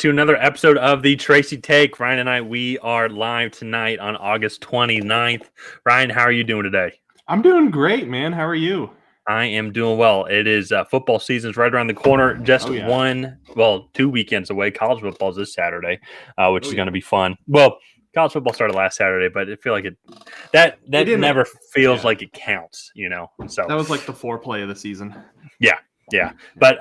to another episode of the Tracy Take. Ryan and I, we are live tonight on August 29th. Ryan, how are you doing today? I'm doing great, man. How are you? I am doing well. It is football season's right around the corner. Just 2 weekends away. College football is this Saturday, which is going to be fun. Well, college football started last Saturday, but I feel like that never feels like it counts, you know. So that was like the foreplay of the season. Yeah. But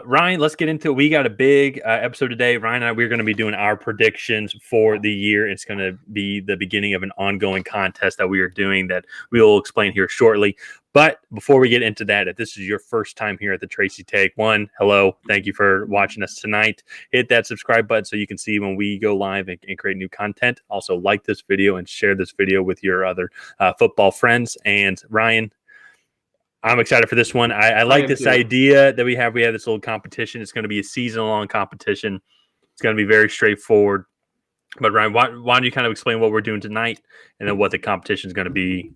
Ryan, let's get into it. We got a big episode today. Ryan and I, we're going to be doing our predictions for the year. It's going to be the beginning of an ongoing contest that we are doing that we will explain here shortly. But before we get into that, if this is your first time here at the Tracy Take, hello. Thank you for watching us tonight. Hit that subscribe button so you can see when we go live and create new content. Also, like this video and share this video with your other football friends. And Ryan, I'm excited for this one. I like this idea that we have. We have this little competition. It's going to be a season-long competition. It's going to be very straightforward. But Ryan, why don't you kind of explain what we're doing tonight and then what the competition is going to be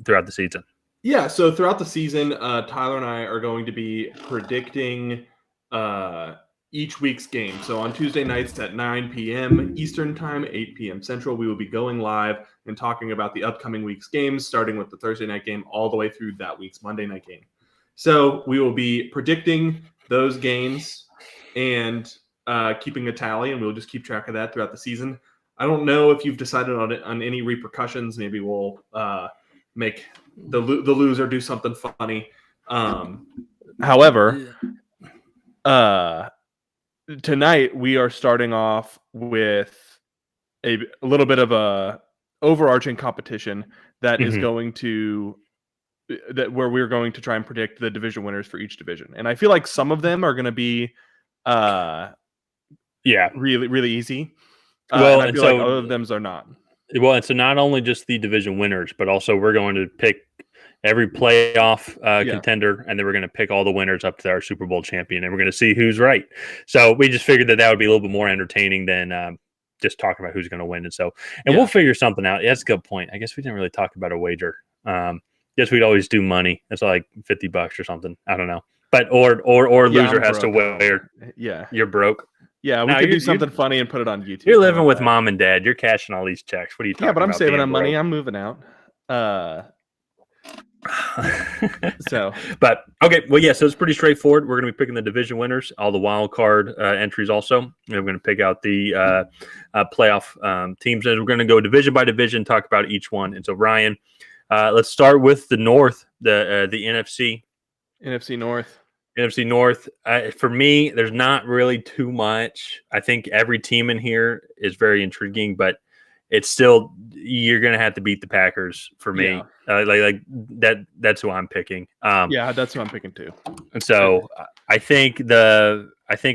throughout the season? Yeah, so throughout the season, Tyler and I are going to be predicting each week's game. So on Tuesday nights at 9 p.m. Eastern Time, 8 p.m. Central, we will be going live and talking about the upcoming week's games, starting with the Thursday night game all the way through that week's Monday night game. So we will be predicting those games and keeping a tally, and we'll just keep track of that throughout the season. I don't know if you've decided on any repercussions. Maybe we'll make the loser do something funny. However, tonight we are starting off with a little bit of a overarching competition that is going to where we're going to try and predict the division winners for each division. And I feel like some of them are going to be really, really easy. And I feel like other of them are not. Well, and so not only just the division winners, but also we're going to pick every playoff contender, and then we're going to pick all the winners up to our Super Bowl champion, and we're going to see who's right. So we just figured that would be a little bit more entertaining than just talking about who's going to win. And we'll figure something out. That's a good point. I guess we didn't really talk about a wager. Guess we'd always do money. That's like $50 or something. I don't know. But or loser has to wear. Yeah, you're broke. Yeah, we could do something funny and put it on YouTube. You're living with mom and dad. You're cashing all these checks. What are you talking about? Yeah, but I'm saving on money. I'm moving out. So it's pretty straightforward. We're going to be picking the division winners, all the wild card entries also, and we're going to pick out the playoff teams, and we're going to go division by division, talk about each one. And so Ryan, let's start with the North, the NFC North. For me, there's not really too much. I think every team in here is very intriguing, but it's still, you're going to have to beat the Packers for me. Like that. That's who I'm picking. That's who I'm picking too. And so I think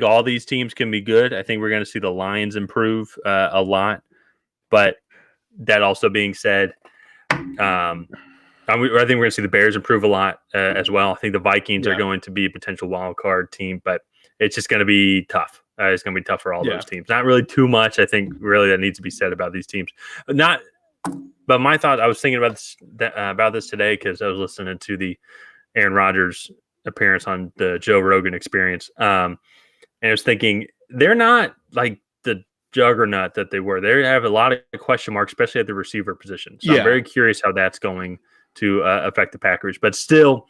all these teams can be good. I think we're going to see the Lions improve a lot. But that also being said, I think we're going to see the Bears improve a lot as well. I think the Vikings are going to be a potential wild card team, but it's just going to be tough. It's going to be tough for all those teams. Not really too much, I think, really that needs to be said about these teams. But my thought, I was thinking about this today because I was listening to the Aaron Rodgers appearance on the Joe Rogan Experience, and I was thinking they're not like the juggernaut that they were. They have a lot of question marks, especially at the receiver position. So I'm very curious how that's going to affect the Packers. But still,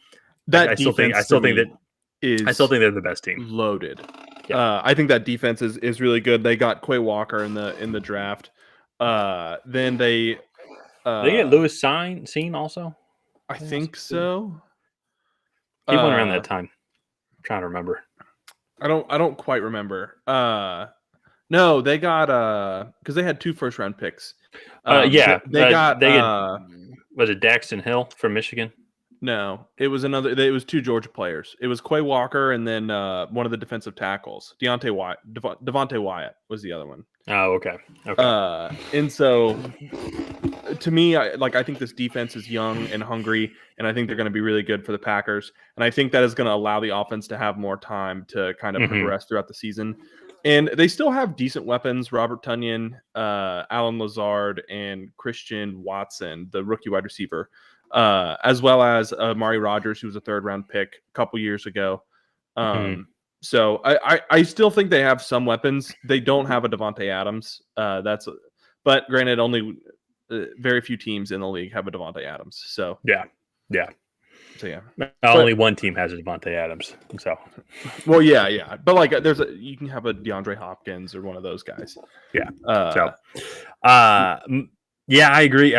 I still think they're the best team. Loaded. Yeah. I think that defense is really good. They got Quay Walker in the draft. Then they get Lewis Seen also. I think so. He went around that time. I'm trying to remember. I don't quite remember. No, they got because they had 2 first-round picks. Was it Daxton Hill from Michigan? No, it was another. It was 2 Georgia players. It was Quay Walker and then one of the defensive tackles, Devontae Wyatt was the other one. Oh, okay. And so, to me, I think this defense is young and hungry, and I think they're going to be really good for the Packers. And I think that is going to allow the offense to have more time to kind of progress throughout the season. And they still have decent weapons: Robert Tonyan, Alan Lazard, and Christian Watson, the rookie wide receiver. As well as Amari Rodgers, who was a 3rd-round pick a couple years ago. So I still think they have some weapons. They don't have a Devontae Adams. But granted, only very few teams in the league have a Devontae Adams. So yeah. yeah. Only one team has a Devontae Adams. So Well, yeah. But like, you can have a DeAndre Hopkins or one of those guys. yeah. Yeah, I agree.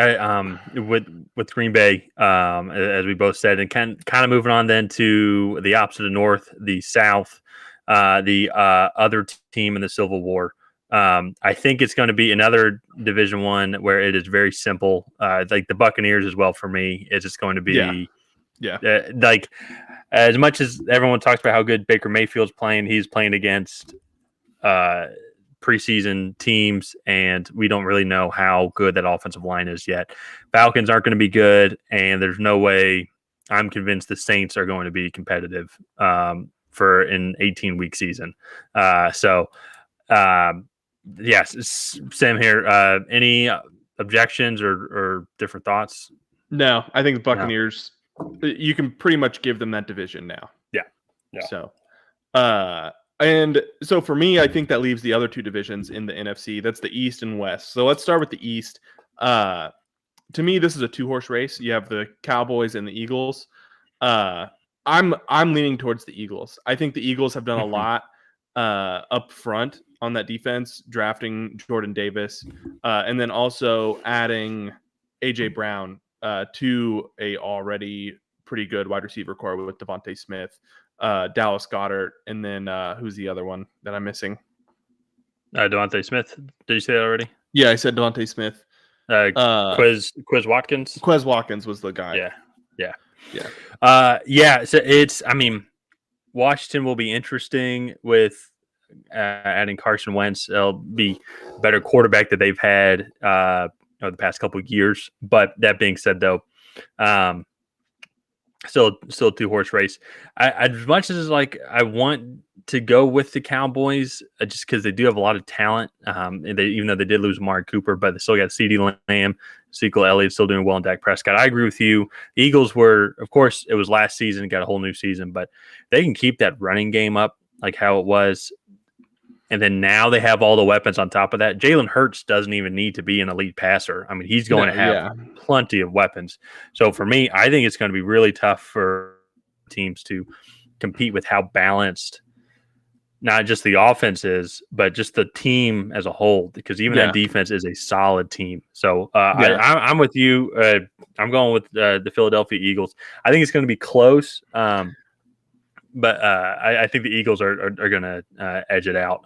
With Green Bay, as we both said, and kind of moving on then to the opposite of North, the South, the other team in the Civil War. I think it's going to be another Division I where it is very simple. Like the Buccaneers as well for me. It's just going to be like as much as everyone talks about how good Baker Mayfield's playing, he's playing against preseason teams, and we don't really know how good that offensive line is yet. Falcons aren't going to be good, and there's no way I'm convinced the Saints are going to be competitive for an 18-week season. Yes, Sam here. Any objections or different thoughts? No, I think the Buccaneers, you can pretty much give them that division now. Yeah. So, and so for me, I think that leaves the other two divisions in the NFC. That's the East and West. So let's start with the East. To me, this is a 2-horse race. You have the Cowboys and the Eagles. I'm leaning towards the Eagles. I think the Eagles have done a lot up front on that defense, drafting Jordan Davis, and then also adding AJ Brown to a already pretty good wide receiver core with Devontae Smith, Dallas Goedert, and then who's the other one that I'm missing? Devontae Smith. Did you say that already? Yeah, I said Devontae Smith. Quez Watkins. Quez Watkins was the guy. Yeah. So Washington will be interesting with adding Carson Wentz. It'll be a better quarterback that they've had the past couple of years. But that being said, though, still a 2-horse race. As much as I want to go with the Cowboys, just because they do have a lot of talent. And even though they did lose Amari Cooper, but they still got CeeDee Lamb, Ezekiel Elliott still doing well, and Dak Prescott. I agree with you. The Eagles were, of course, it was last season, got a whole new season, but they can keep that running game up like how it was. And then now they have all the weapons on top of that. Jalen Hurts doesn't even need to be an elite passer. I mean, he's going to have plenty of weapons. So for me, I think it's going to be really tough for teams to compete with how balanced not just the offense is, but just the team as a whole, because even that defense is a solid team. So I'm with you. I'm going with the Philadelphia Eagles. I think it's going to be close. But I think the Eagles are going to edge it out.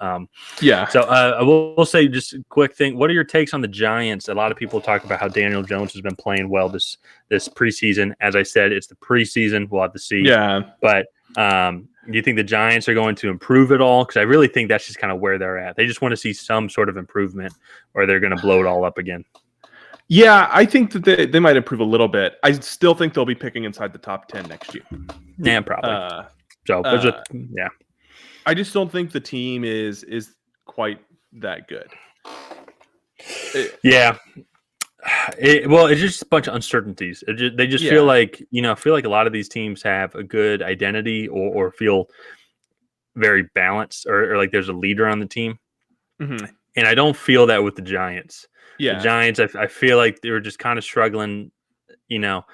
So we'll say just a quick thing. What are your takes on the Giants? A lot of people talk about how Daniel Jones has been playing well this preseason. As I said, it's the preseason. We'll have to see. Yeah. But do you think the Giants are going to improve at all? Because I really think that's just kind of where they're at. They just want to see some sort of improvement, or they're going to blow it all up again. Yeah, I think that they might improve a little bit. I still think they'll be picking inside the top 10 next year. Yeah, probably. I just don't think the team is quite that good. It's just a bunch of uncertainties. They just feel like a lot of these teams have a good identity or feel very balanced or like there's a leader on the team. Mm-hmm. And I don't feel that with the Giants. Yeah. The Giants, I feel like they were just kind of struggling, don't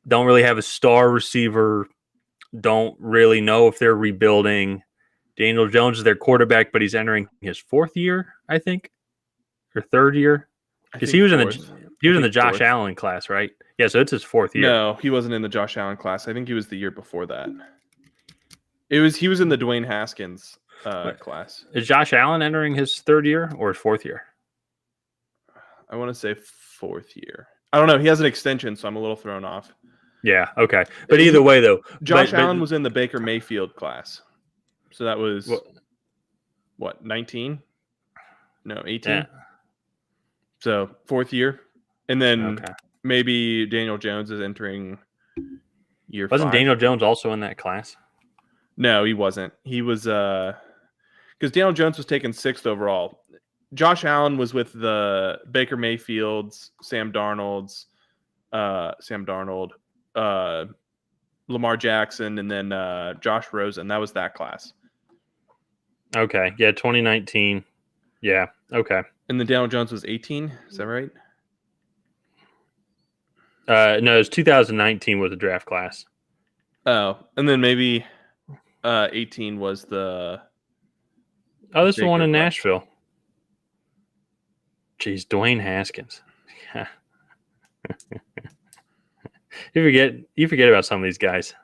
really have a star receiver. Don't really know if they're rebuilding. Daniel Jones is their quarterback, but he's entering his 4th year, I think, or 3rd year, because he was in the Josh Allen class, right? Yeah, so it's his 4th year. No, he wasn't in the Josh Allen class. I think he was the year before that. He was in the Dwayne Haskins class. Is Josh Allen entering his 3rd year or his 4th year? I want to say 4th year. I don't know. He has an extension, so I'm a little thrown off. Yeah, okay. But either way, though. Josh Allen was in the Baker Mayfield class. So that was, 19? No, 18? Yeah. So 4th year. And then maybe Daniel Jones is entering year 5. Wasn't Daniel Jones also in that class? No, he wasn't. He was because Daniel Jones was taken 6th overall. Josh Allen was with the Baker Mayfields, Sam Darnold, Lamar Jackson, and then Josh Rosen. That was that class. Okay. Yeah, 2019. Yeah. Okay. And then Daniel Jones was 18. Is that right? No, it was 2019 was the draft class. Oh, and then maybe 18 was the. Oh, this is the one Baker in class. Nashville. Jeez, Dwayne Haskins. You forget about some of these guys.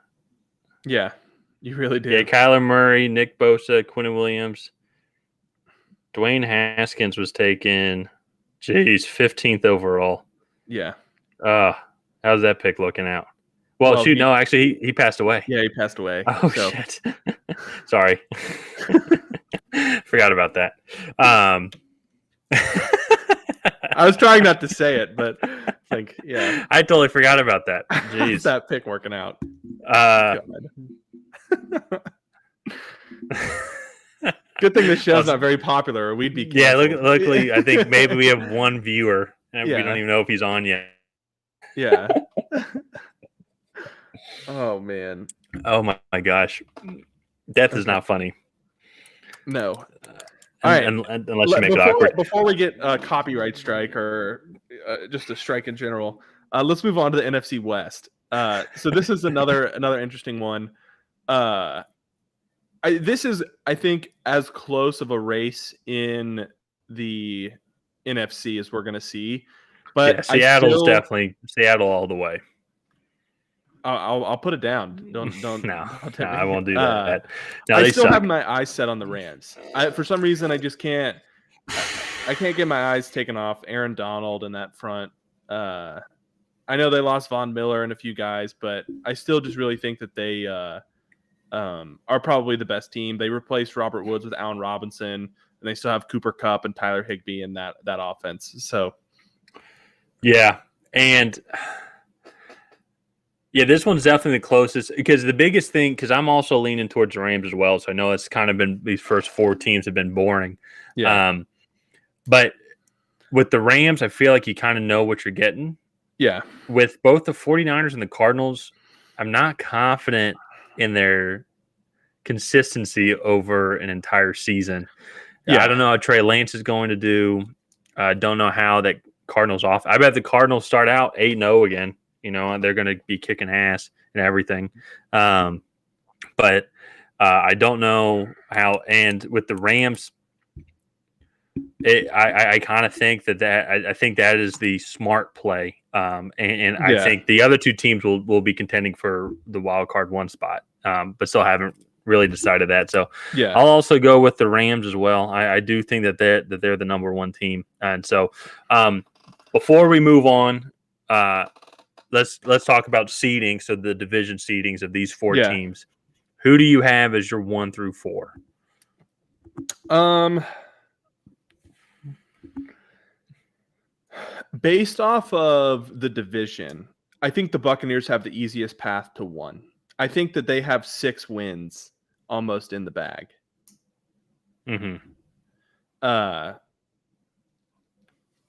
Yeah, you really do. Yeah, Kyler Murray, Nick Bosa, Quentin Williams. Dwayne Haskins was taken, 15th overall. Yeah. How's that pick looking out? Well, shoot, no, actually, he passed away. Yeah, he passed away. Oh, shit. Sorry. Forgot about that. I was trying not to say it, but yeah. I totally forgot about that. Jeez. That pick working out. Good thing this show's not very popular, or we'd be canceled. Yeah, luckily, I think maybe we have one viewer, and we don't even know if he's on yet. Yeah. Oh, man. Oh, my gosh. Death is not funny. No. All right. Unless you make it awkward. Before we get a copyright strike or just a strike in general, let's move on to the NFC West. So this is another interesting one. This is, I think, as close of a race in the NFC as we're going to see. But yeah, Seattle's definitely Seattle all the way. I'll put it down. Don't. No, I won't do that. No, I still have my eyes set on the Rams. For some reason, I just can't. I can't get my eyes taken off Aaron Donald in that front. I know they lost Von Miller and a few guys, but I still just really think that they are probably the best team. They replaced Robert Woods with Allen Robinson, and they still have Cooper Kupp and Tyler Higbee in that offense. So, yeah, and. Yeah, this one's definitely the closest because the biggest thing, because I'm also leaning towards the Rams as well. So I know it's kind of been these first four teams have been boring. Yeah. But with the Rams, I feel like you kind of know what you're getting. Yeah. With both the 49ers and the Cardinals, I'm not confident in their consistency over an entire season. Yeah. I don't know how Trey Lance is going to do. I don't know how that Cardinals off. I bet the Cardinals start out 8-0 again. You know, they're going to be kicking ass and everything. But I don't know how. And with the Rams, I kind of think I think that is the smart play. And I think the other two teams will be contending for the wild card one spot, but still haven't really decided that. So I'll also go with the Rams as well. I do think that they're the number one team. And so before we move on, let's talk about seeding. So the division seedings of these four teams. Who do you have as your 1 through 4? Based off of the division, I think the Buccaneers have the easiest path to 1. I think that they have 6 wins almost in the bag. Mm-hmm.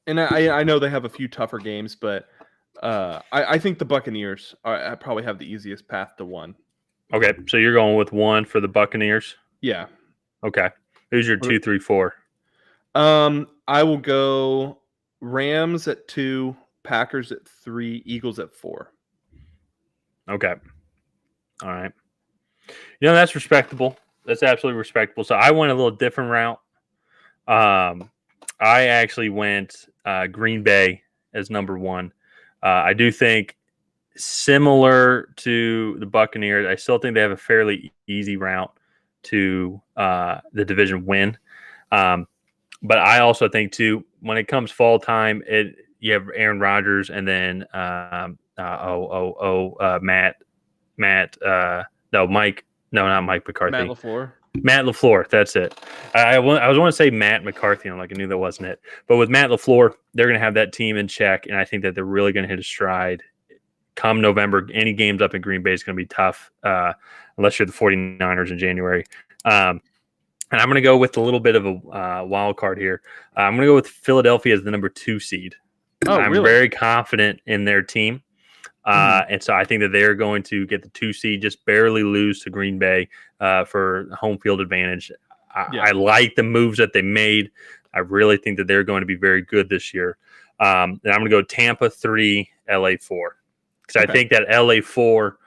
And I know they have a few tougher games, but I think the Buccaneers probably have the easiest path to 1. Okay, so you're going with 1 for the Buccaneers? Yeah. Okay. Who's your 2, 3, 4? I will go Rams at 2, Packers at 3, Eagles at 4. Okay. All right. You know, that's respectable. That's absolutely respectable. So I went a little different route. I actually went Green Bay as number 1. I do think similar to the Buccaneers, I still think they have a fairly easy route to the division win. But I also think, too, when it comes fall time, you have Aaron Rodgers and then Mike. No, not Mike McCarthy. Matt LaFleur, that's it. I was want to say Matt McCarthy. I'm like, I knew that wasn't it. But with Matt LaFleur, they're going to have that team in check, and I think that they're really going to hit a stride. Come November, any games up in Green Bay is going to be tough unless you're the 49ers in January. And I'm going to go with a little bit of a wild card here. I'm going to go with Philadelphia as the number 2 seed. I'm very confident in their team. And so I think that they're going to get the 2 seed, just barely lose to Green Bay for home field advantage. I like the moves that they made. I really think that they're going to be very good this year. And I'm going to go Tampa 3, LA 4. Because I think that LA 4,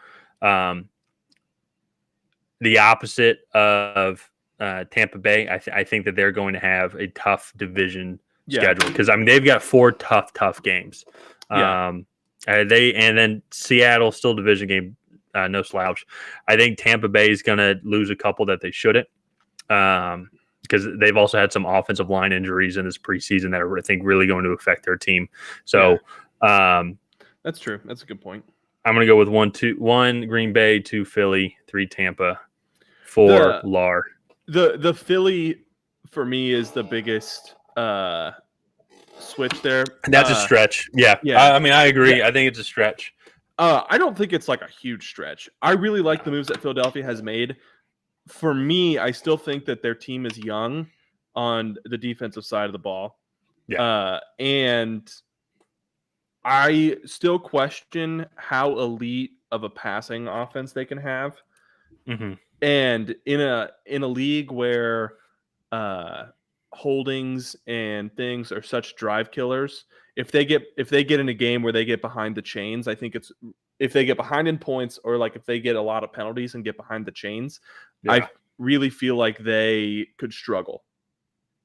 the opposite of Tampa Bay, I think that they're going to have a tough division schedule. Because, I mean, they've got 4 tough games. And then Seattle, still division game, no slouch. I think Tampa Bay is going to lose a couple that they shouldn't. Because they've also had some offensive line injuries in this preseason that are, I think, really going to affect their team. So that's true. That's a good point. I'm going to go with 1 Green Bay, 2 Philly, 3 Tampa, 4 LAR. The Philly for me is the biggest switch there. That's a stretch. Yeah. I mean, I agree. I think it's a stretch. I don't think it's like a huge stretch. I really like the moves that Philadelphia has made. For me, I still think that their team is young on the defensive side of the ball. And I still question how elite of a passing offense they can have. And in a league where holdings and things are such drive killers, if they get in a game where they get behind the chains, I think if they get behind in points, or like if they get a lot of penalties and get behind the chains, I really feel like they could struggle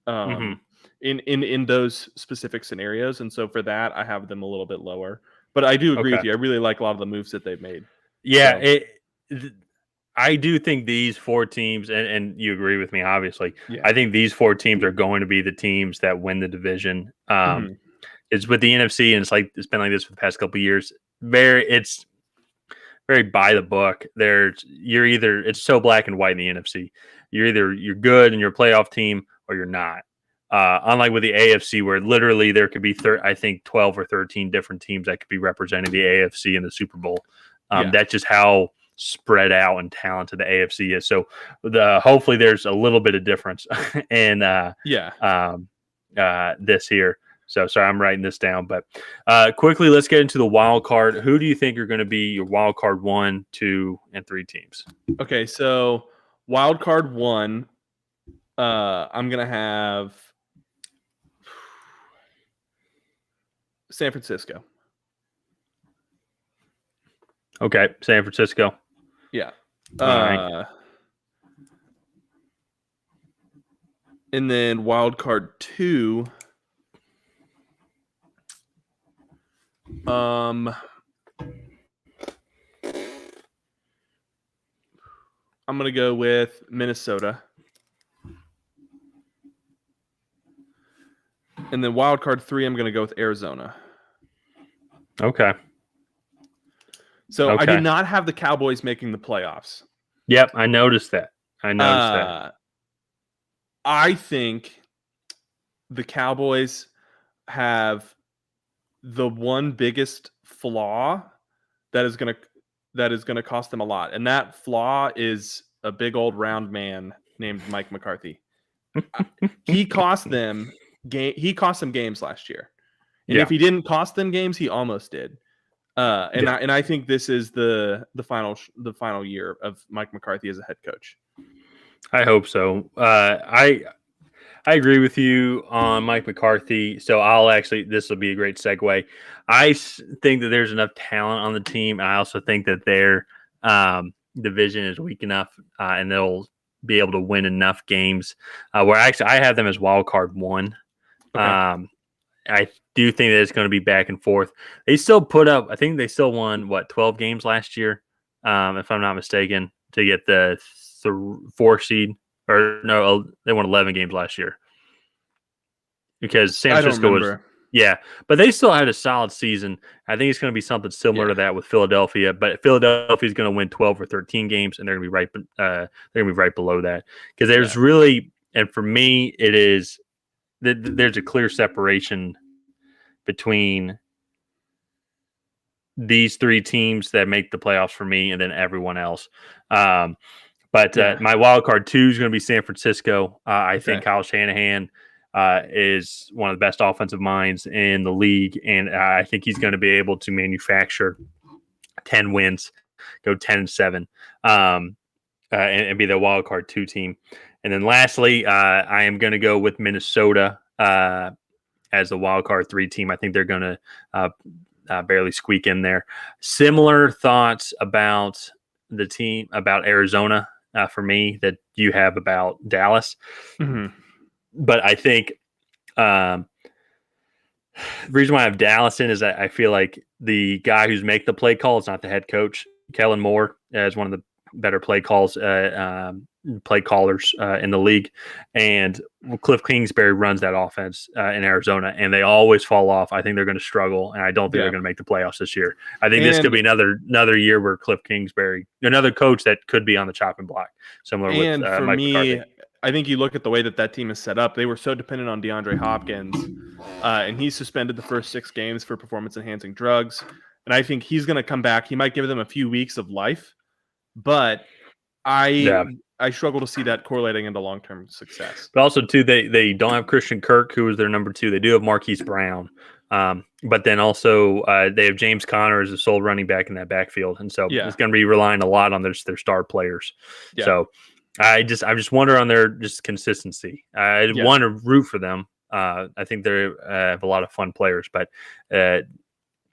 in those specific scenarios. And so for that, I have them a little bit lower. But I do agree with you. I really like a lot of the moves that they've made. Yeah, I do think these 4 teams, and you agree with me, obviously. I think these 4 teams are going to be the teams that win the division. It's with the NFC, and it's been like this for the past couple of years. It's very by the book. It's so black and white in the NFC. You're good and you're a playoff team, or you're not. Unlike with the AFC, where literally there could be 12 or 13 different teams that could be representing the AFC in the Super Bowl. That's just how spread out and talented the AFC is. So hopefully there's a little bit of difference in this here. So sorry, I'm writing this down. But quickly, let's get into the wild card. Who do you think are going to be your wild card 1, 2, and 3 teams? Okay, so wild card 1, I'm going to have San Francisco. Okay, San Francisco. Yeah. Right. And then wild card 2. I'm going to go with Minnesota. And then wild card 3, I'm going to go with Arizona. Okay. So I did not have the Cowboys making the playoffs. Yep, I noticed that. I think the Cowboys have the one biggest flaw that is going to cost them a lot, and that flaw is a big old round man named Mike McCarthy. He cost them games last year, and if he didn't cost them games, he almost did. I think this is the final year of Mike McCarthy as a head coach. I hope so. I agree with you on Mike McCarthy. So this will be a great segue. I think that there's enough talent on the team. And I also think that their division is weak enough and they'll be able to win enough games where I have them as wild card 1. Okay. I do think that it's going to be back and forth. They still I think they still won 12 games last year, if I'm not mistaken, to get the 4 seed. Or no, they won 11 games last year because San Francisco was but they still had a solid season. I think it's going to be something similar to that with Philadelphia, but Philadelphia is going to win 12 or 13 games, and they're going to be right below that because there's really, and for me, it is there's a clear separation between these 3 teams that make the playoffs for me, and then everyone else. But my wild card 2 is going to be San Francisco. I think Kyle Shanahan is one of the best offensive minds in the league, and I think he's going to be able to manufacture 10 wins, go 10-7, and be the wild card 2 team. And then lastly, I am going to go with Minnesota as the wild card 3 team. I think they're going to barely squeak in there. Similar thoughts about the team, about Arizona for me that you have about Dallas. Mm-hmm. But I think the reason why I have Dallas in is that I feel like the guy who's making the play call is not the head coach. Kellen Moore is one of the better play callers in the league, and Cliff Kingsbury runs that offense in Arizona, and they always fall off. I think they're going to struggle, and I don't think they're going to make the playoffs this year. I think this could be another year where Cliff Kingsbury, another coach that could be on the chopping block, similar with for Mike me, McCarthy. I think you look at the way that team is set up. They were so dependent on DeAndre Hopkins, and he's suspended the first 6 games for performance-enhancing drugs. And I think he's going to come back. He might give them a few weeks of life, but I struggle to see that correlating into long-term success. But also, too, they don't have Christian Kirk, who is their number 2. They do have Marquise Brown. But then also they have James Conner as the sole running back in that backfield. And so it's going to be relying a lot on their star players. Yeah. So I just wonder on their just consistency. I want to root for them. I think they have a lot of fun players, but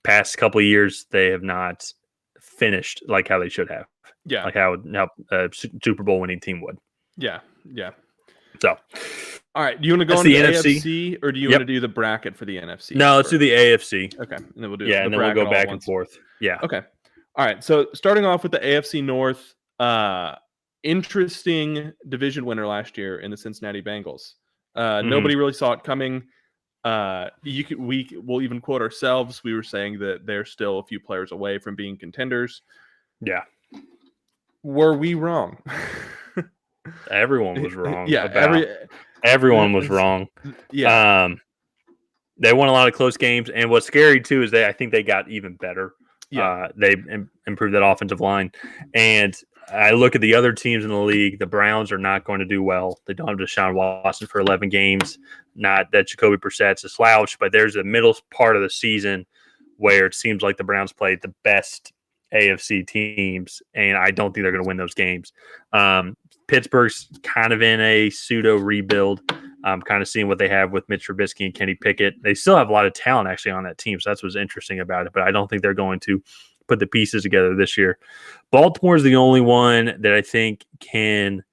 past couple of years, they have not finished like how they should have. Yeah. Like how a Super Bowl winning team would. Yeah. Yeah. So, all right. Do you want to go on the AFC or do you want to do the bracket for the NFC? No, let's do the AFC. Okay. And then we'll do and then we'll go back and forth. Yeah. Okay. All right. So starting off with the AFC North, interesting division winner last year in the Cincinnati Bengals. Nobody really saw it coming. We'll even quote ourselves. We were saying that they're still a few players away from being contenders. Yeah. Were we wrong? Everyone was wrong. Yeah. Everyone was wrong. Yeah. They won a lot of close games. And what's scary too is I think they got even better. Yeah. They improved that offensive line. And I look at the other teams in the league. The Browns are not going to do well. They don't have Deshaun Watson for 11 games. Not that Jacoby Brissett's a slouch, but there's a middle part of the season where it seems like the Browns played the best AFC teams, and I don't think they're going to win those games. Pittsburgh's kind of in a pseudo rebuild. Kind of seeing what they have with Mitch Trubisky and Kenny Pickett. They still have a lot of talent actually on that team, so that's what's interesting about it. But I don't think they're going to put the pieces together this year. Baltimore is the only one that I think can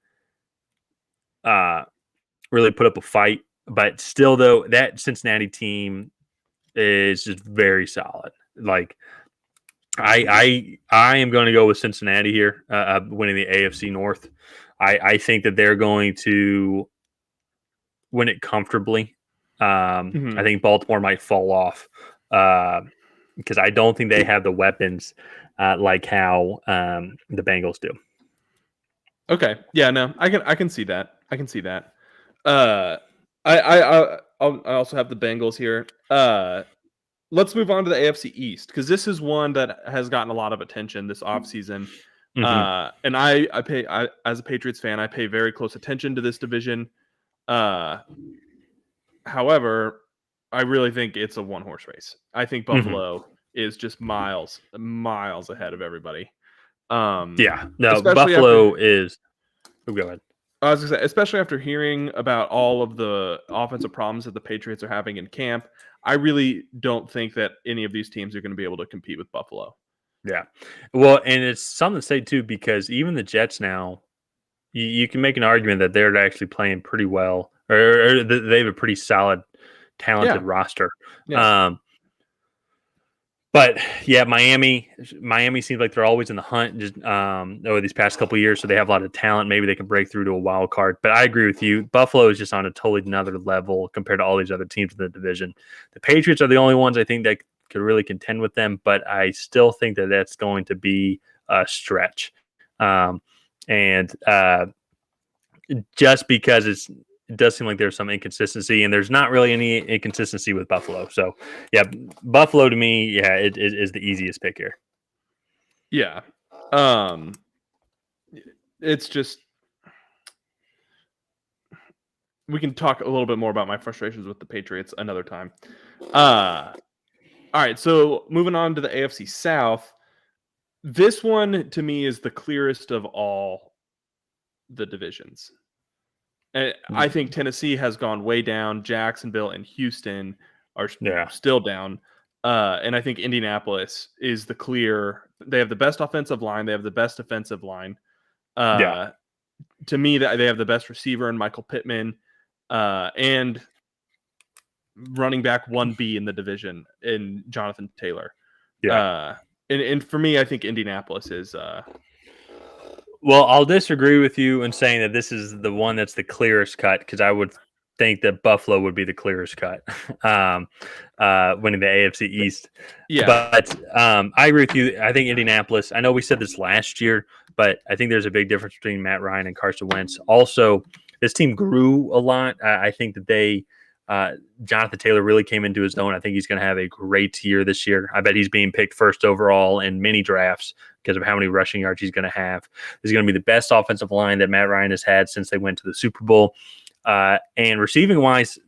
really put up a fight. But still, though, that Cincinnati team is just very solid. Like, I am going to go with Cincinnati here, winning the AFC North. I think that they're going to win it comfortably. I think Baltimore might fall off because I don't think they have the weapons like how the Bengals do. Okay. Yeah. No, I can see that. I can see that. I also have the Bengals here. Let's move on to the AFC East because this is one that has gotten a lot of attention this offseason. And I pay as a Patriots fan, I pay very close attention to this division. However, I really think it's a one-horse race. I think Buffalo is just miles ahead of everybody. Buffalo is. Oh, go ahead. I was going to say, especially after hearing about all of the offensive problems that the Patriots are having in camp, I really don't think that any of these teams are going to be able to compete with Buffalo. Yeah. Well, and it's something to say, too, because even the Jets now, you can make an argument that they're actually playing pretty well, or they have a pretty solid, talented roster. Yes. But yeah, Miami seems like they're always in the hunt just over these past couple of years, so they have a lot of talent. Maybe they can break through to a wild card. But I agree with you. Buffalo is just on a totally another level compared to all these other teams in the division. The Patriots are the only ones I think that could really contend with them, but I still think that that's going to be a stretch. Just because it does seem like there's some inconsistency, and there's not really any inconsistency with Buffalo. So, yeah, Buffalo to me, it is the easiest pick here. Yeah. It's just we can talk a little bit more about my frustrations with the Patriots another time. All right, so moving on to the AFC South. This one, to me, is the clearest of all the divisions. I think Tennessee has gone way down. Jacksonville and Houston are still down. And I think Indianapolis is the clear. They have the best offensive line. They have the best defensive line. To me, that they have the best receiver in Michael Pittman, and running back 1B in the division in Jonathan Taylor. And for me, I think Indianapolis is. Well, I'll disagree with you in saying that this is the one that's the clearest cut, because I would think that Buffalo would be the clearest cut, winning the AFC East. Yeah. But I agree with you. I think Indianapolis, I know we said this last year, but I think there's a big difference between Matt Ryan and Carson Wentz. Also, this team grew a lot. I think that Jonathan Taylor really came into his own. I think he's going to have a great year this year. I bet he's being picked first overall in many drafts because of how many rushing yards he's going to have. This is going to be the best offensive line that Matt Ryan has had since they went to the Super Bowl. And receiving wise,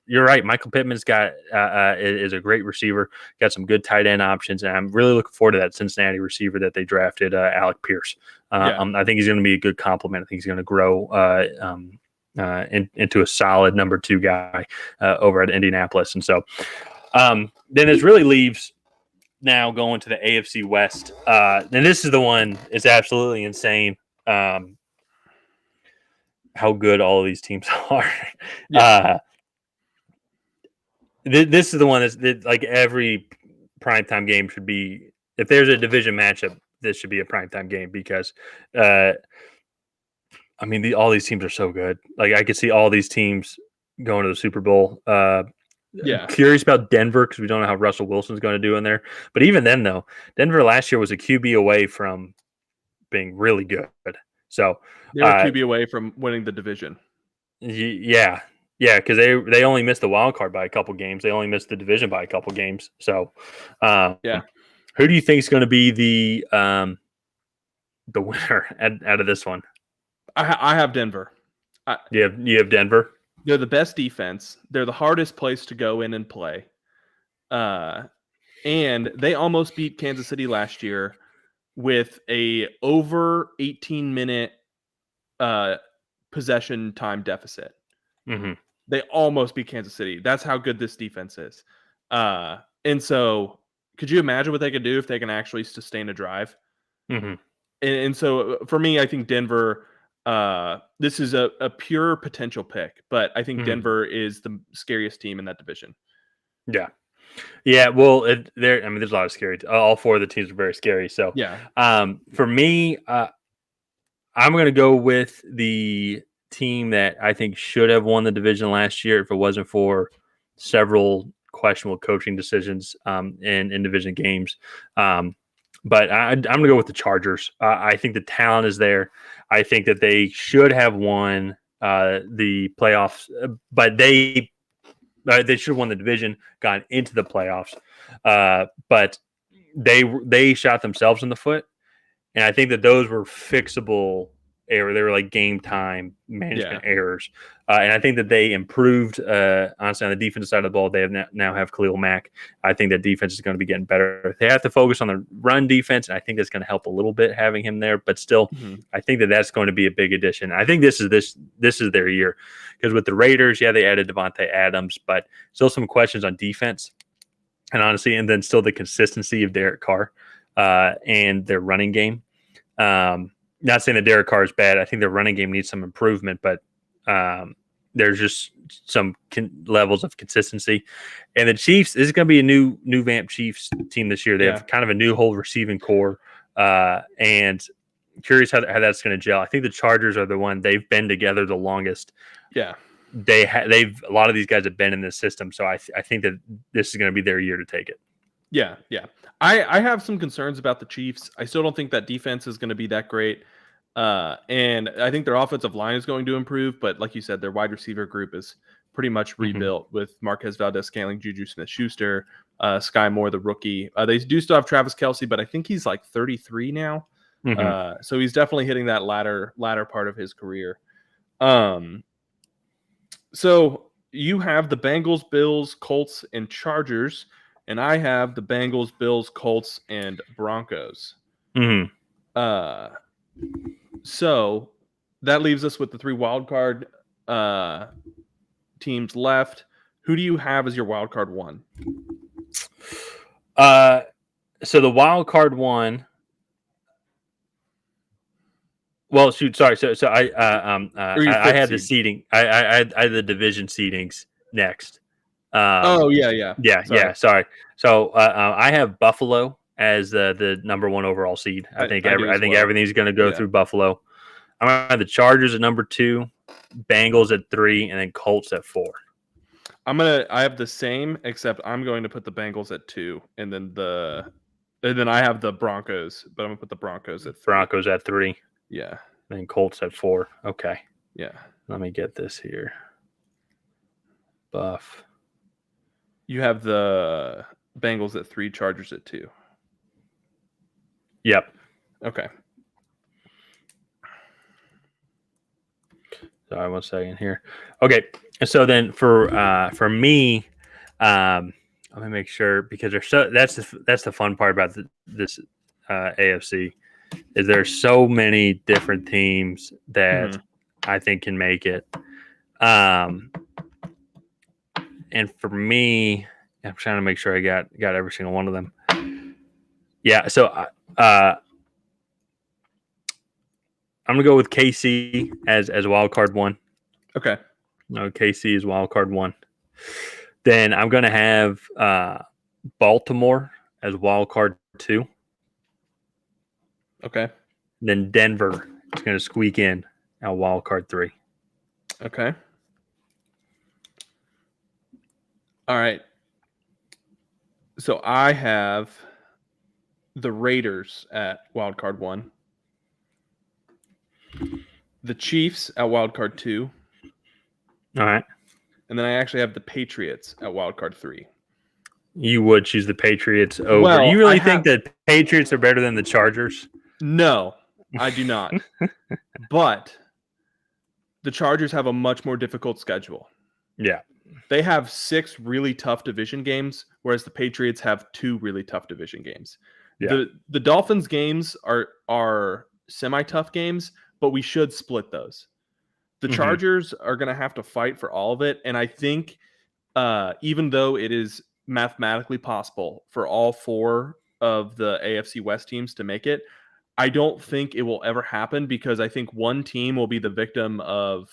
you're right. Michael Pittman's is a great receiver, got some good tight end options. And I'm really looking forward to that Cincinnati receiver that they drafted, Alec Pierce. I think he's going to be a good complement. I think he's going to grow, into a solid number 2 guy over at Indianapolis. And so then this really leaves now going to the AFC West. And this is the one, it's absolutely insane how good all of these teams are. This is the one that's like every primetime game should be. If there's a division matchup, this should be a primetime game because all these teams are so good. Like I could see all these teams going to the Super Bowl. Curious about Denver because we don't know how Russell Wilson's going to do in there. But even then, though, Denver last year was a QB away from being really good. So they were QB away from winning the division. Yeah, because they only missed the wild card by a couple games. They only missed the division by a couple games. So who do you think is going to be the winner out of this one? I have Denver. You have Denver? They're the best defense. They're the hardest place to go in and play. And they almost beat Kansas City last year with a over 18-minute possession time deficit. Mm-hmm. They almost beat Kansas City. That's how good this defense is. And so could you imagine what they could do if they can actually sustain a drive? Mm-hmm. And so for me, I think Denver, this is a pure potential pick, but I think Denver is the scariest team in that division. Yeah. Well, there's a lot of scary. All 4 of the teams are very scary. So for me, I'm going to go with the team that I think should have won the division last year if it wasn't for several questionable coaching decisions in division games. But I'm going to go with the Chargers. I think the talent is there. I think that they should have won the playoffs, but they should have won the division, gone into the playoffs. But they shot themselves in the foot, and I think that those were fixable error. They were like game time management errors. And I think that they improved, honestly, on the defensive side of the ball. They now have Khalil Mack. I think that defense is going to be getting better. They have to focus on the run defense, and I think that's going to help a little bit having him there. But still, I think that that's going to be a big addition. I think this is their year because with the Raiders, they added Devontae Adams, but still some questions on defense. And honestly, and then still the consistency of Derek Carr and their running game. Not saying that Derek Carr is bad. I think their running game needs some improvement, but there's just some levels of consistency. And the Chiefs, this is going to be a new Vamp Chiefs team this year. They have kind of a new whole receiving core, and curious how that's going to gel. I think the Chargers are the one. They've been together the longest. Yeah, they've a lot of these guys have been in this system, so I think that this is going to be their year to take it. Yeah. I have some concerns about the Chiefs. I still don't think that defense is going to be that great. And I think their offensive line is going to improve. But like you said, their wide receiver group is pretty much rebuilt with Marquez Valdez-Scantling, Juju Smith-Schuster, Sky Moore, the rookie. They do still have Travis Kelce, but I think he's like 33 now. So he's definitely hitting that latter part of his career. So you have the Bengals, Bills, Colts, and Chargers. And I have the Bengals, Bills, Colts, and Broncos. So that leaves us with the 3 wild card teams left. Who do you have as your wild card one? So the wild card one. Well, shoot, sorry. So I had the seeding. I had the division seedings next. Yeah. Sorry. So I have Buffalo as the number one overall seed. I think everything's going to go through Buffalo. I'm going to have the Chargers at number 2, Bengals at 3, and then Colts at 4. I have the same, except I'm going to put the Bengals at 2, and then I have the Broncos, but I'm gonna put the Broncos at 3. Broncos at 3. Yeah. And Colts at 4. Okay. Yeah. Let me get this here. Buff. You have the Bengals at 3, Chargers at 2. Yep. Okay. Sorry, 1 second here. Okay. So then for me, let me make sure, because that's the fun part about this AFC is there's so many different teams that I think can make it. And for me, I'm trying to make sure I got every single one of them. Yeah, so I'm gonna go with KC as wild card 1. Okay. No, KC is wild card 1. Then I'm gonna have Baltimore as wild card 2. Okay. Then Denver is going to squeak in at wild card 3. Okay. All right. So I have the Raiders at wild card 1, the Chiefs at wild card 2. All right. And then I actually have the Patriots at wild card 3. You would choose the Patriots over. Well, you really think that Patriots are better than the Chargers? No, I do not. But the Chargers have a much more difficult schedule. Yeah. They have 6 really tough division games, whereas the Patriots have 2 really tough division games. Yeah. The Dolphins games are semi-tough games, but we should split those. The Chargers are going to have to fight for all of it, and I think even though it is mathematically possible for all 4 of the AFC West teams to make it, I don't think it will ever happen, because I think one team will be the victim of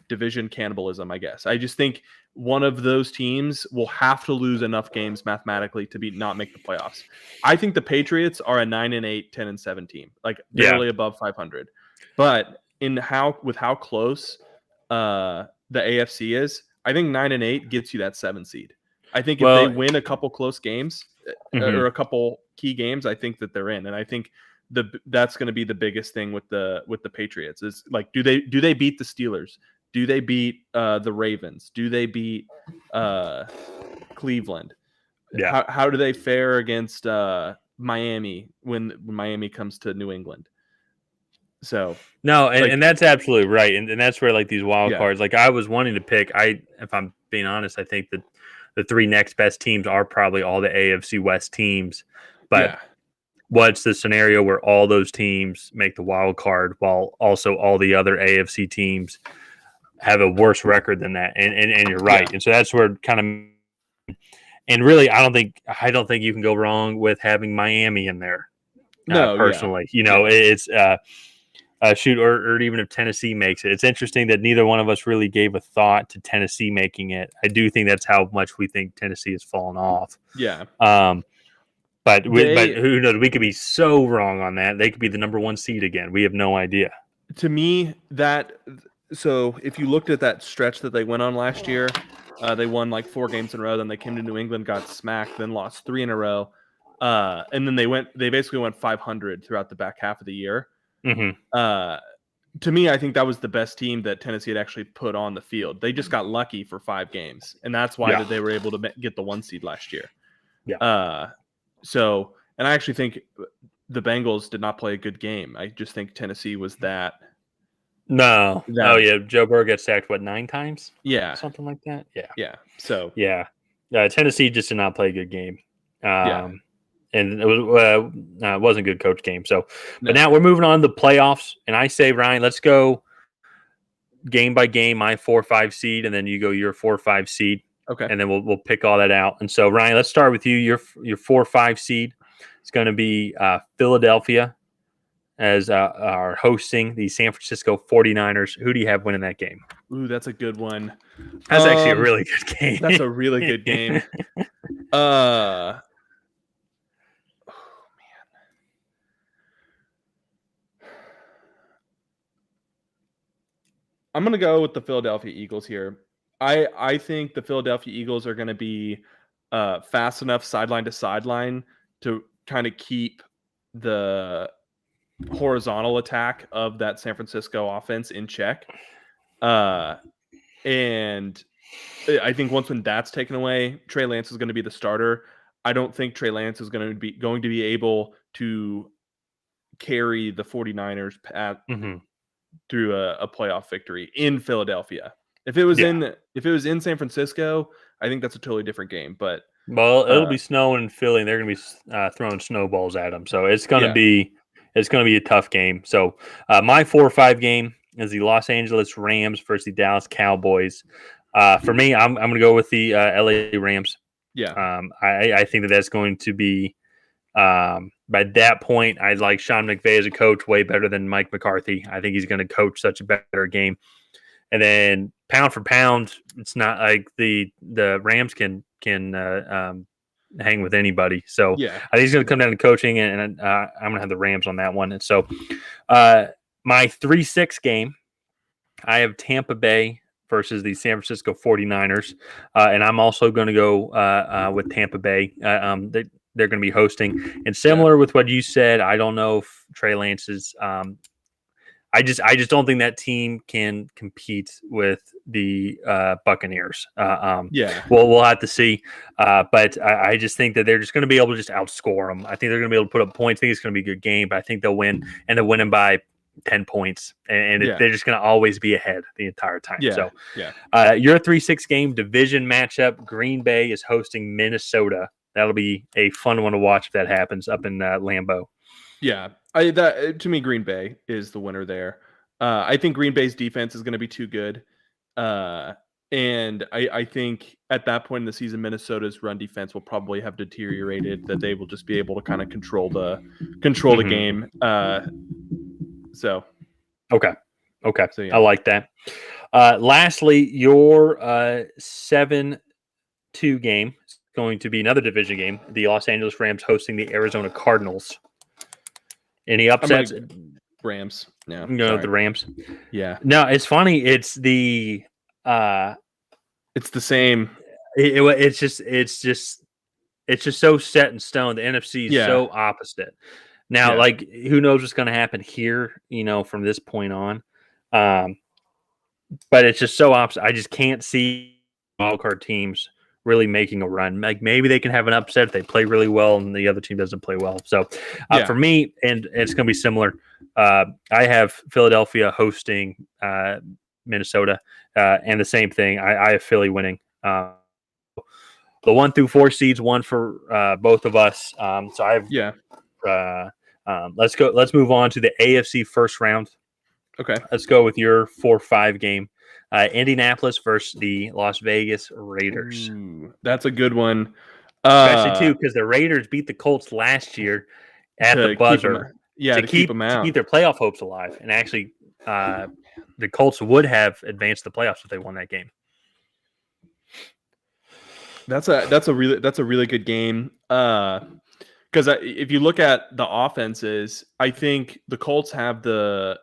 division cannibalism, I guess. I just think one of those teams will have to lose enough games mathematically to not make the playoffs. I think the Patriots are a 9-8, 10-7 team, like barely above 500. But with how close the AFC is, I think 9-8 gets you that 7 seed. I think if they win a couple close games or a couple key games, I think that they're in. And I think that's going to be the biggest thing with the Patriots is, like, do they beat the Steelers? Do they beat the Ravens? Do they beat Cleveland? Yeah. How do they fare against Miami when Miami comes to New England? So no, and that's absolutely right, and that's where, like, these wild cards. Like, I was wanting to pick. If I'm being honest, I think that the 3 next best teams are probably all the AFC West teams. But what's the scenario where all those teams make the wild card while also all the other AFC teams have a worse record than that? And you're right, and so that's where kind of. And really, I don't think you can go wrong with having Miami in there. Personally, it's. Or even if Tennessee makes it. It's interesting that neither one of us really gave a thought to Tennessee making it. I do think that's how much we think Tennessee has fallen off. Yeah. But who knows? We could be so wrong on that. They could be the number 1 seed again. We have no idea. To me, so if you looked at that stretch that they went on last year, they won like 4 games in a row. Then they came to New England, got smacked, then lost 3 in a row. And then they basically went 500 throughout the back half of the year. To me, I think that was the best team that Tennessee had actually put on the field. They just got lucky for 5 games, and that's why they were able to get the 1 seed last year. Yeah. And I actually think the Bengals did not play a good game. I just think Tennessee was that. No. Joe Burrow got sacked 9 times? Yeah, something like that. Yeah. Yeah. So Tennessee just did not play a good game. And it wasn't a good coach game. So, but now we're moving on to the playoffs, and I say, Ryan, let's go game by game, my 4-5 seed, and then you go your 4-5 seed, Okay. and then we'll pick all that out. And so, Ryan, let's start with you. Your 4-5 seed is going to be Philadelphia as are hosting the San Francisco 49ers. Who do you have winning that game? Ooh, that's a good one. That's actually a really good game. That's a really good game. I'm going to go with the Philadelphia Eagles here. I think the Philadelphia Eagles are going to be fast enough sideline to sideline to kind of keep the horizontal attack of that San Francisco offense in check. And I think when that's taken away, Trey Lance is going to be the starter. I don't think Trey Lance is going to be able to carry the 49ers through a playoff victory in Philadelphia. If it was in San Francisco, I think that's a totally different game. But it'll be snowing in Philly, and they're going to be throwing snowballs at them. So it's going to be a tough game. So my 4-5 game is the Los Angeles Rams versus the Dallas Cowboys. For me, I'm going to go with the LA Rams. Yeah. I think that's going to be by that point, I like Sean McVay as a coach way better than Mike McCarthy. I think he's going to coach such a better game. And then pound for pound, it's not like the Rams can hang with anybody. So I think he's going to come down to coaching, and I'm going to have the Rams on that one. And so my 3-6 game, I have Tampa Bay versus the San Francisco 49ers. And I'm also going to go with Tampa Bay. They're going to be hosting. And similar with what you said, I don't know if Trey Lance is I just don't think that team can compete with the Buccaneers. We'll have to see. But I just think that they're just going to be able to just outscore them. I think they're going to be able to put up points. I think it's going to be a good game, but I think they'll win, and they'll win them by 10 points. And they're just going to always be ahead the entire time. Your 3-6 game division matchup, Green Bay is hosting Minnesota. That'll be a fun one to watch if that happens up in Lambeau. Yeah, to me, Green Bay is the winner there. I think Green Bay's defense is going to be too good, and I think at that point in the season, Minnesota's run defense will probably have deteriorated. That they will just be able to kind of control the game. Okay, so, I like that. Lastly, your 7-2 game is going to be another division game. The Los Angeles Rams hosting the Arizona Cardinals. Any upsets? Rams. No, the Rams. Yeah. No, it's funny. It's the it's the same. It's just so set in stone. The NFC is so opposite. Now, like, who knows what's going to happen here? From this point on. But it's just so opposite. I just can't see wildcard teams really making a run. Like, maybe they can have an upset if they play really well and the other team doesn't play well. So for me, and it's going to be similar, I have Philadelphia hosting Minnesota, and the same thing. I have Philly winning. The 1 through 4 seeds, one for both of us. So I have let's move on to the AFC first round. Okay. Let's go with your 4-5 game. Indianapolis versus the Las Vegas Raiders. Ooh, that's a good one. Especially, too, because the Raiders beat the Colts last year at the buzzer. To keep them out. To keep their playoff hopes alive. And actually, the Colts would have advanced the playoffs if they won that game. That's a really good game. Because if you look at the offenses, I think the Colts have the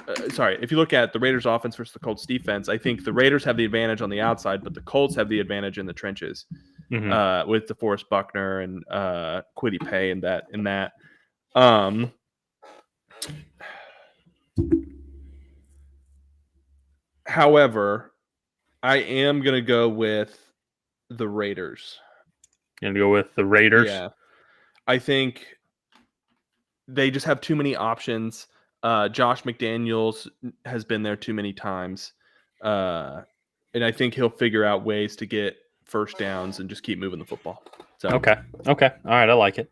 if you look at the Raiders offense versus the Colts defense, I think the Raiders have the advantage on the outside, but the Colts have the advantage in the trenches with DeForest Buckner and Kwity Paye in that. However, I am going to go with the Raiders. Going to go with the Raiders? Yeah. I think they just have too many options. Josh McDaniels has been there too many times. And I think he'll figure out ways to get first downs and just keep moving the football. So Okay. All right. I like it.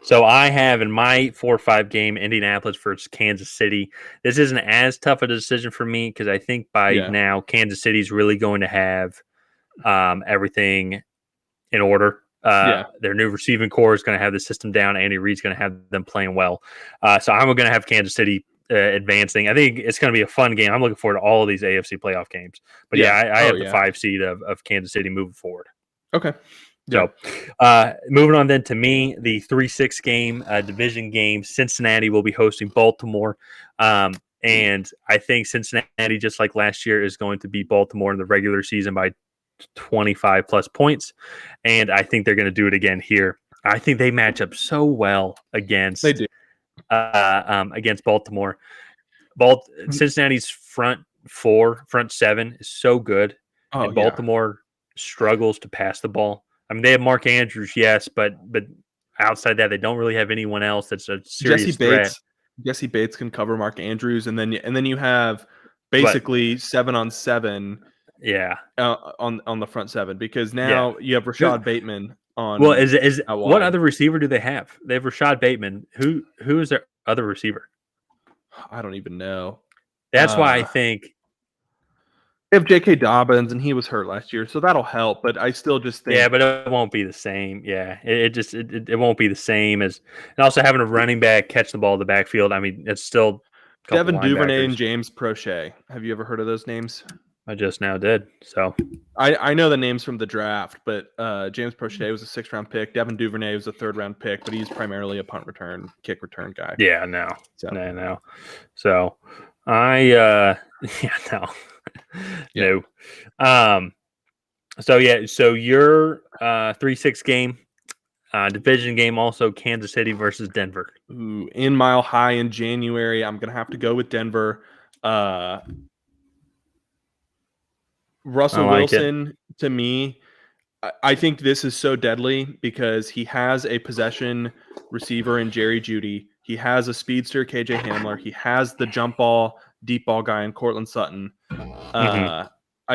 So I have in my 4-5 game Indianapolis versus Kansas City. This isn't as tough a decision for me because I think by now Kansas City's really going to have everything in order. Their new receiving core is going to have the system down. Andy Reid's going to have them playing well. So I'm going to have Kansas City advancing. I think it's going to be a fun game. I'm looking forward to all of these AFC playoff games. But I have the 5 seed of Kansas City moving forward. Okay. So, moving on then to me, the 3-6 game, division game. Cincinnati will be hosting Baltimore. And I think Cincinnati, just like last year, is going to beat Baltimore in the regular season by 25 plus points. And I think they're going to do it again here. I think they match up so well against Baltimore. Cincinnati's front 7 is so good. And Baltimore struggles to pass the ball. I mean, they have Mark Andrews, yes, but outside that, they don't really have anyone else that's a serious threat. Jesse Bates can cover Mark Andrews, and then you have basically 7-on-7. Yeah, on the front 7 because now you have Rashad Bateman on. Well, is what other receiver do they have? They have Rashad Bateman. Who is their other receiver? I don't even know. That's why I think. They have J.K. Dobbins, and he was hurt last year, so that'll help. But I still just think, but it won't be the same. Yeah, it won't be the same as, and also having a running back catch the ball in the backfield. I mean, it's still Devin Duvernay and James Prochet. Have you ever heard of those names? I just now did. So I know the names from the draft, but James Prochet was a 6th-round pick. Devin Duvernay was a 3rd-round pick, but he's primarily a punt return, kick return guy. Yeah, no. So I no. No. So your 3-6 game, division game, also Kansas City versus Denver. Ooh, in Mile High in January, I'm gonna have to go with Denver. Russell Wilson, to me, I think this is so deadly because he has a possession receiver in Jerry Jeudy. He has a speedster, KJ Hamler. He has the jump ball, deep ball guy in Cortland Sutton. I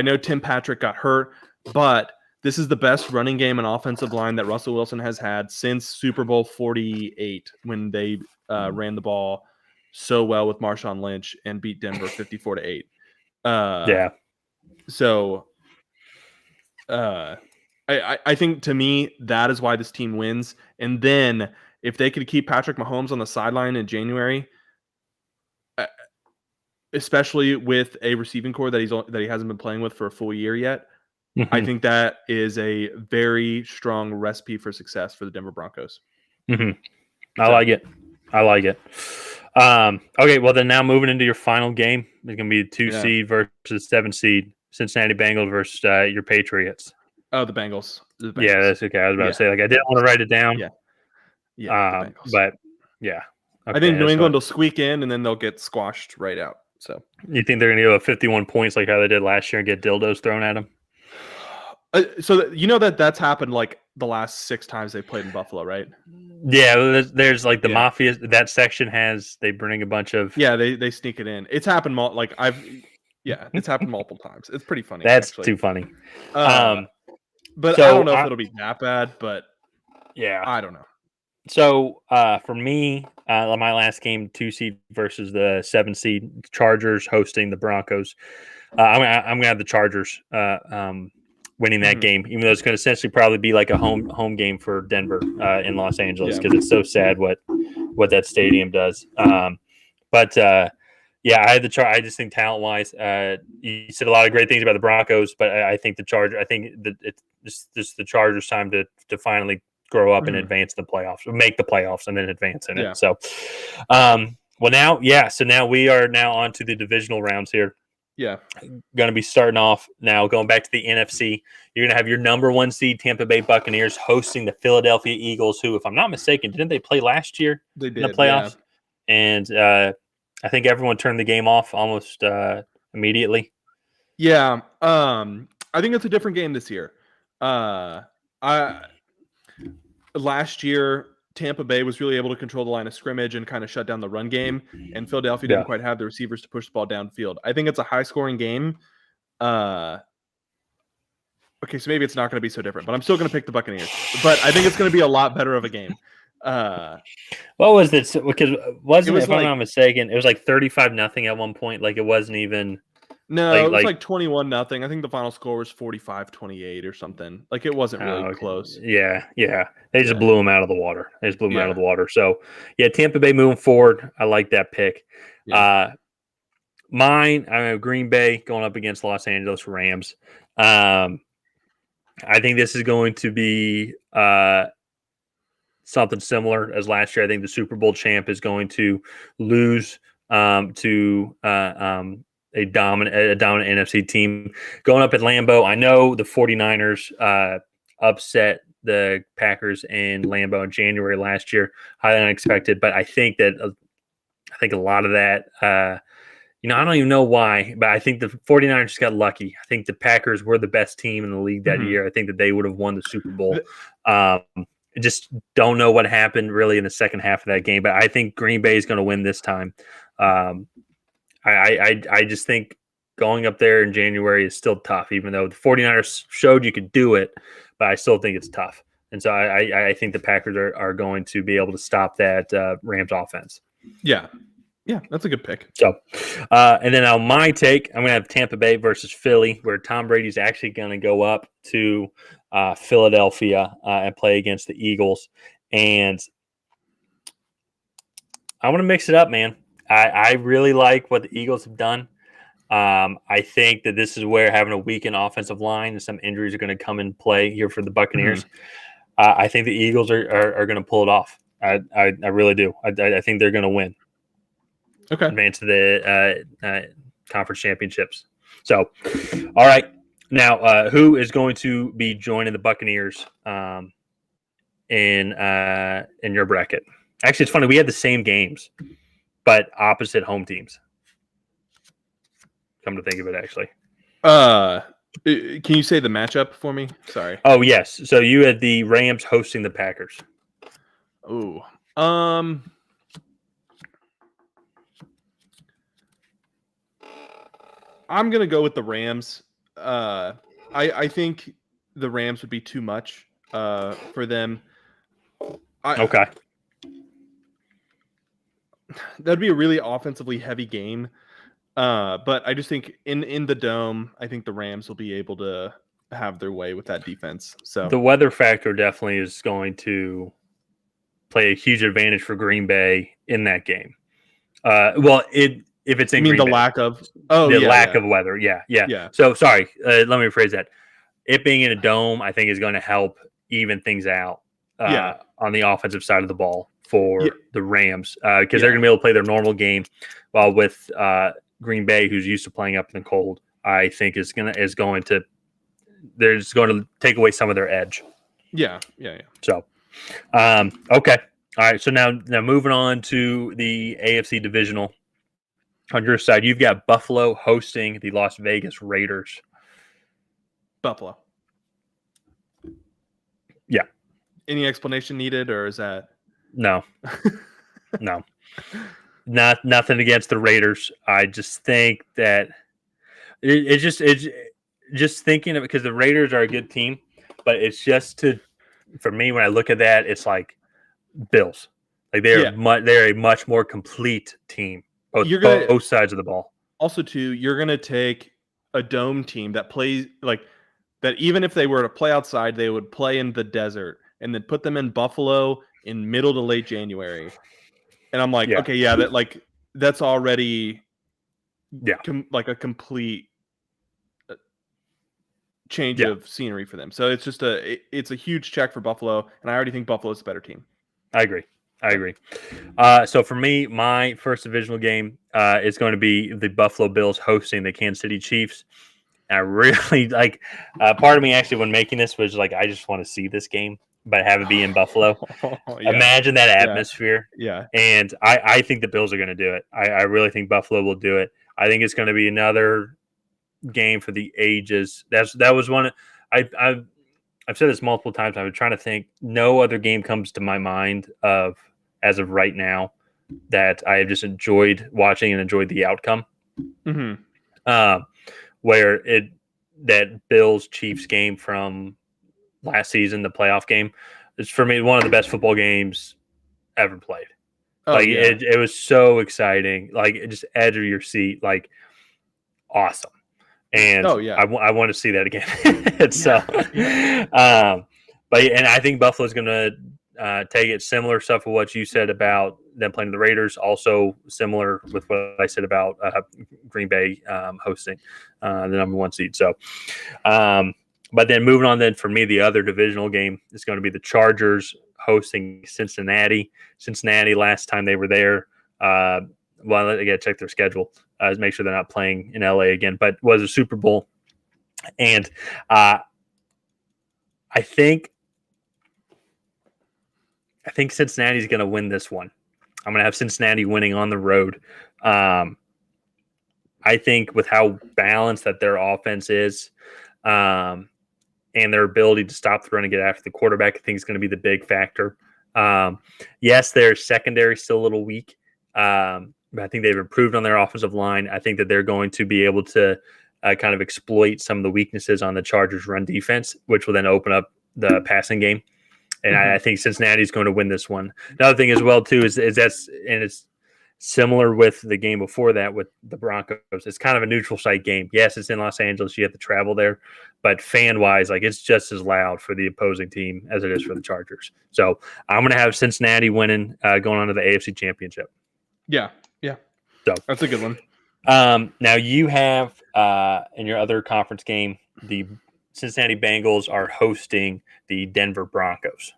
know Tim Patrick got hurt, but this is the best running game and offensive line that Russell Wilson has had since Super Bowl 48 when they ran the ball so well with Marshawn Lynch and beat Denver 54-8. So I think, to me, that is why this team wins. And then if they could keep Patrick Mahomes on the sideline in January, especially with a receiving core that he hasn't been playing with for a full year yet, I think that is a very strong recipe for success for the Denver Broncos. I like it. Okay, well then now moving into your final game, it's going to be a 2 seed versus 7 seed. Cincinnati Bengals versus your Patriots. Oh, the Bengals. Yeah, that's okay. I was about to say, I didn't want to write it down. But yeah. Okay, I think New England will squeak in and then they'll get squashed right out. So you think they're going to go 51 points like how they did last year and get dildos thrown at them? So that's happened like the last 6 times they played in Buffalo, right? Yeah, there's like the Mafia. That section they bring a bunch of. Yeah, they sneak it in. It's happened it's happened multiple times. It's pretty funny. That's too funny. But I don't know if it'll be that bad. But I don't know. So for me, my last game, 2 seed versus the 7 seed Chargers hosting the Broncos. I'm gonna have the Chargers winning that game, even though it's going to essentially probably be like a home game for Denver in Los Angeles because it's so sad what that stadium does. I had the I just think talent wise, you said a lot of great things about the Broncos, but I think the Chargers. I think that it's just the Chargers' time to finally grow up and advance the playoffs, make the playoffs, and then advance in it. So, so now we are now on to the divisional rounds here. Yeah. Going to be starting off now, going back to the NFC. You're going to have your number 1 seed Tampa Bay Buccaneers hosting the Philadelphia Eagles, who, if I'm not mistaken, didn't they play last year in the playoffs? Yeah. And I think everyone turned the game off almost immediately. Yeah. I think it's a different game this year. Last year, Tampa Bay was really able to control the line of scrimmage and kind of shut down the run game, and Philadelphia didn't quite have the receivers to push the ball downfield. I think it's a high-scoring game. Okay, so maybe it's not going to be so different, but I'm still going to pick the Buccaneers. But I think it's going to be a lot better of a game. What was this? Because wasn't it, if I'm like- not mistaken, it was like 35-0 at one point. Like it wasn't even. No, Like- it was like- like 21-0. I think the final score was 45-28 or something. Like it wasn't really Okay. close. Yeah. They just Yeah. blew him out of the water. They just blew him out Yeah. of the water. So yeah, Tampa Bay moving forward. I like that pick. Yeah. Mine, I have Green Bay going up against Los Angeles Rams. I think this is going to be something similar as last year. I think the Super Bowl champ is going to lose to a dominant NFC team going up at Lambeau. I know the 49ers upset the Packers in Lambeau in January last year, highly unexpected. But I think a lot of that, I don't even know why, but I think the 49ers just got lucky. I think the Packers were the best team in the league that year. I think that they would have won the Super Bowl. Just don't know what happened really in the second half of that game, but I think Green Bay is going to win this time. I just think going up there in January is still tough, even though the 49ers showed you could do it, but I still think it's tough. And so I think the Packers are going to be able to stop that Rams offense. Yeah, that's a good pick. So, and then on my take, I'm going to have Tampa Bay versus Philly, where Tom Brady's actually going to go up to Philadelphia and play against the Eagles. And I want to mix it up, man. I really like what the Eagles have done. I think that this is where having a weakened offensive line and some injuries are going to come in play here for the Buccaneers. I think the Eagles are going to pull it off. I really do. I think they're going to win. Okay. Advance to the conference championships. So, all right. Now, who is going to be joining the Buccaneers in your bracket? Actually, it's funny. We had the same games, but opposite home teams. Come to think of it, actually. Can you say the matchup for me? Sorry. Oh, yes. So you had the Rams hosting the Packers. Ooh. I'm gonna go with the Rams. I think the Rams would be too much for them. Okay. That'd be a really offensively heavy game. But I just think in the dome, I think the Rams will be able to have their way with that defense. So the weather factor definitely is going to play a huge advantage for Green Bay in that game. If it's in you mean Green the Bay. lack of lack of weather. Yeah. So sorry, let me rephrase that. It being in a dome, I think, is going to help even things out on the offensive side of the ball for the Rams because they're going to be able to play their normal game, while with Green Bay, who's used to playing up in the cold, I think is going to take away some of their edge. Yeah. So, okay, all right. So now moving on to the AFC divisional. On your side, you've got Buffalo hosting the Las Vegas Raiders. Buffalo. Yeah. Any explanation needed, or is that no? Nothing against the Raiders. I just think that it's just thinking of it because the Raiders are a good team, but it's just for me when I look at that, it's like Bills. Like they're a much more complete team. Both sides of the ball. Also, too, you're going to take a dome team that plays like that. Even if they were to play outside, they would play in the desert and then put them in Buffalo in middle to late January. And I'm like, okay, that's already like a complete change of scenery for them. So it's just it's a huge check for Buffalo, and I already think Buffalo's a better team. I agree. So for me, my first divisional game is going to be the Buffalo Bills hosting the Kansas City Chiefs. And I really like. Part of me actually, when making this, was like, I just want to see this game, but have it be in Buffalo. Imagine that atmosphere. Yeah. And I think the Bills are going to do it. I really think Buffalo will do it. I think it's going to be another game for the ages. That was one. I've said this multiple times. I've been trying to think. No other game comes to my mind as of right now that I have just enjoyed watching and enjoyed the outcome. Mm-hmm. Where that Bills Chiefs game from last season, the playoff game, is for me one of the best football games ever played. Oh, Like yeah. it was so exciting, like it just edge of your seat, like awesome. And Oh, yeah. I want to see that again. So, but and I think Buffalo's going to take it similar stuff of what you said about them playing the Raiders. Also similar with what I said about Green Bay hosting the number 1 seed. So, but then moving on, then for me, the other divisional game is going to be the Chargers hosting Cincinnati. Cincinnati, last time they were there, well, I got to check their schedule. Make sure they're not playing in LA again, but was a Super Bowl. And I think Cincinnati's going to win this one. I'm going to have Cincinnati winning on the road. I think with how balanced that their offense is, and their ability to stop the run and get after the quarterback, I think is going to be the big factor. Yes, their secondary is still a little weak. But I think they've improved on their offensive line. I think that they're going to be able to kind of exploit some of the weaknesses on the Chargers' run defense, which will then open up the passing game. And I think Cincinnati is going to win this one. Another thing as well, too, is that's and it's similar with the game before that with the Broncos. It's kind of a neutral site game. Yes, it's in Los Angeles. You have to travel there. But fan-wise, like it's just as loud for the opposing team as it is for the Chargers. So I'm going to have Cincinnati winning, going on to the AFC Championship. Yeah. So That's a good one. Now you have in your other conference game, the Cincinnati Bengals are hosting the Denver Broncos.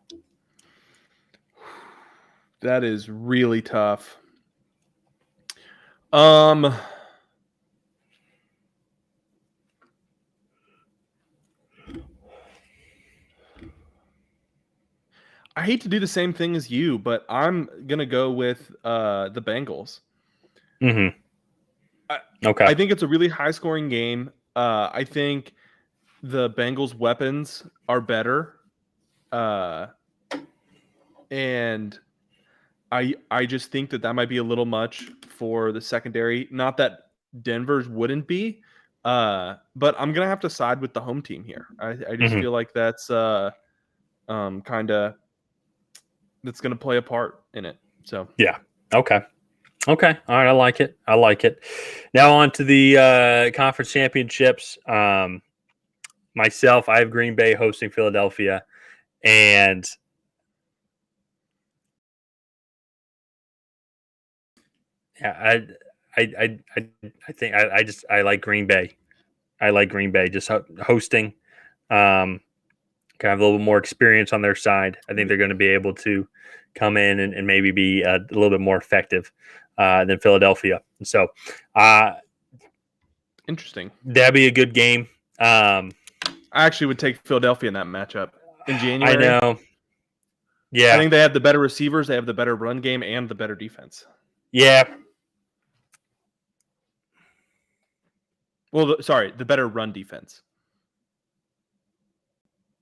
That is really tough. I hate to do the same thing as you, but I'm gonna go with the Bengals. Mm-hmm. Okay. I think it's a really high-scoring game. I think the Bengals' weapons are better, and I just think that might be a little much for the secondary. Not that Denver's wouldn't be, but I'm gonna have to side with the home team here. I just feel like that's kind of that's gonna play a part in it. So yeah. Okay. All right. I like it. Now on to the conference championships. Myself, I have Green Bay hosting Philadelphia, and yeah, I think I like Green Bay. I like Green Bay just hosting. Kind of a little bit more experience on their side. I think they're going to be able to come in and maybe be a little bit more effective than Philadelphia. So, interesting. That'd be a good game. I actually would take Philadelphia in that matchup in January. I know. Yeah. I think they have the better receivers, they have the better run game, and the better defense. Yeah. Well, sorry, the better run defense.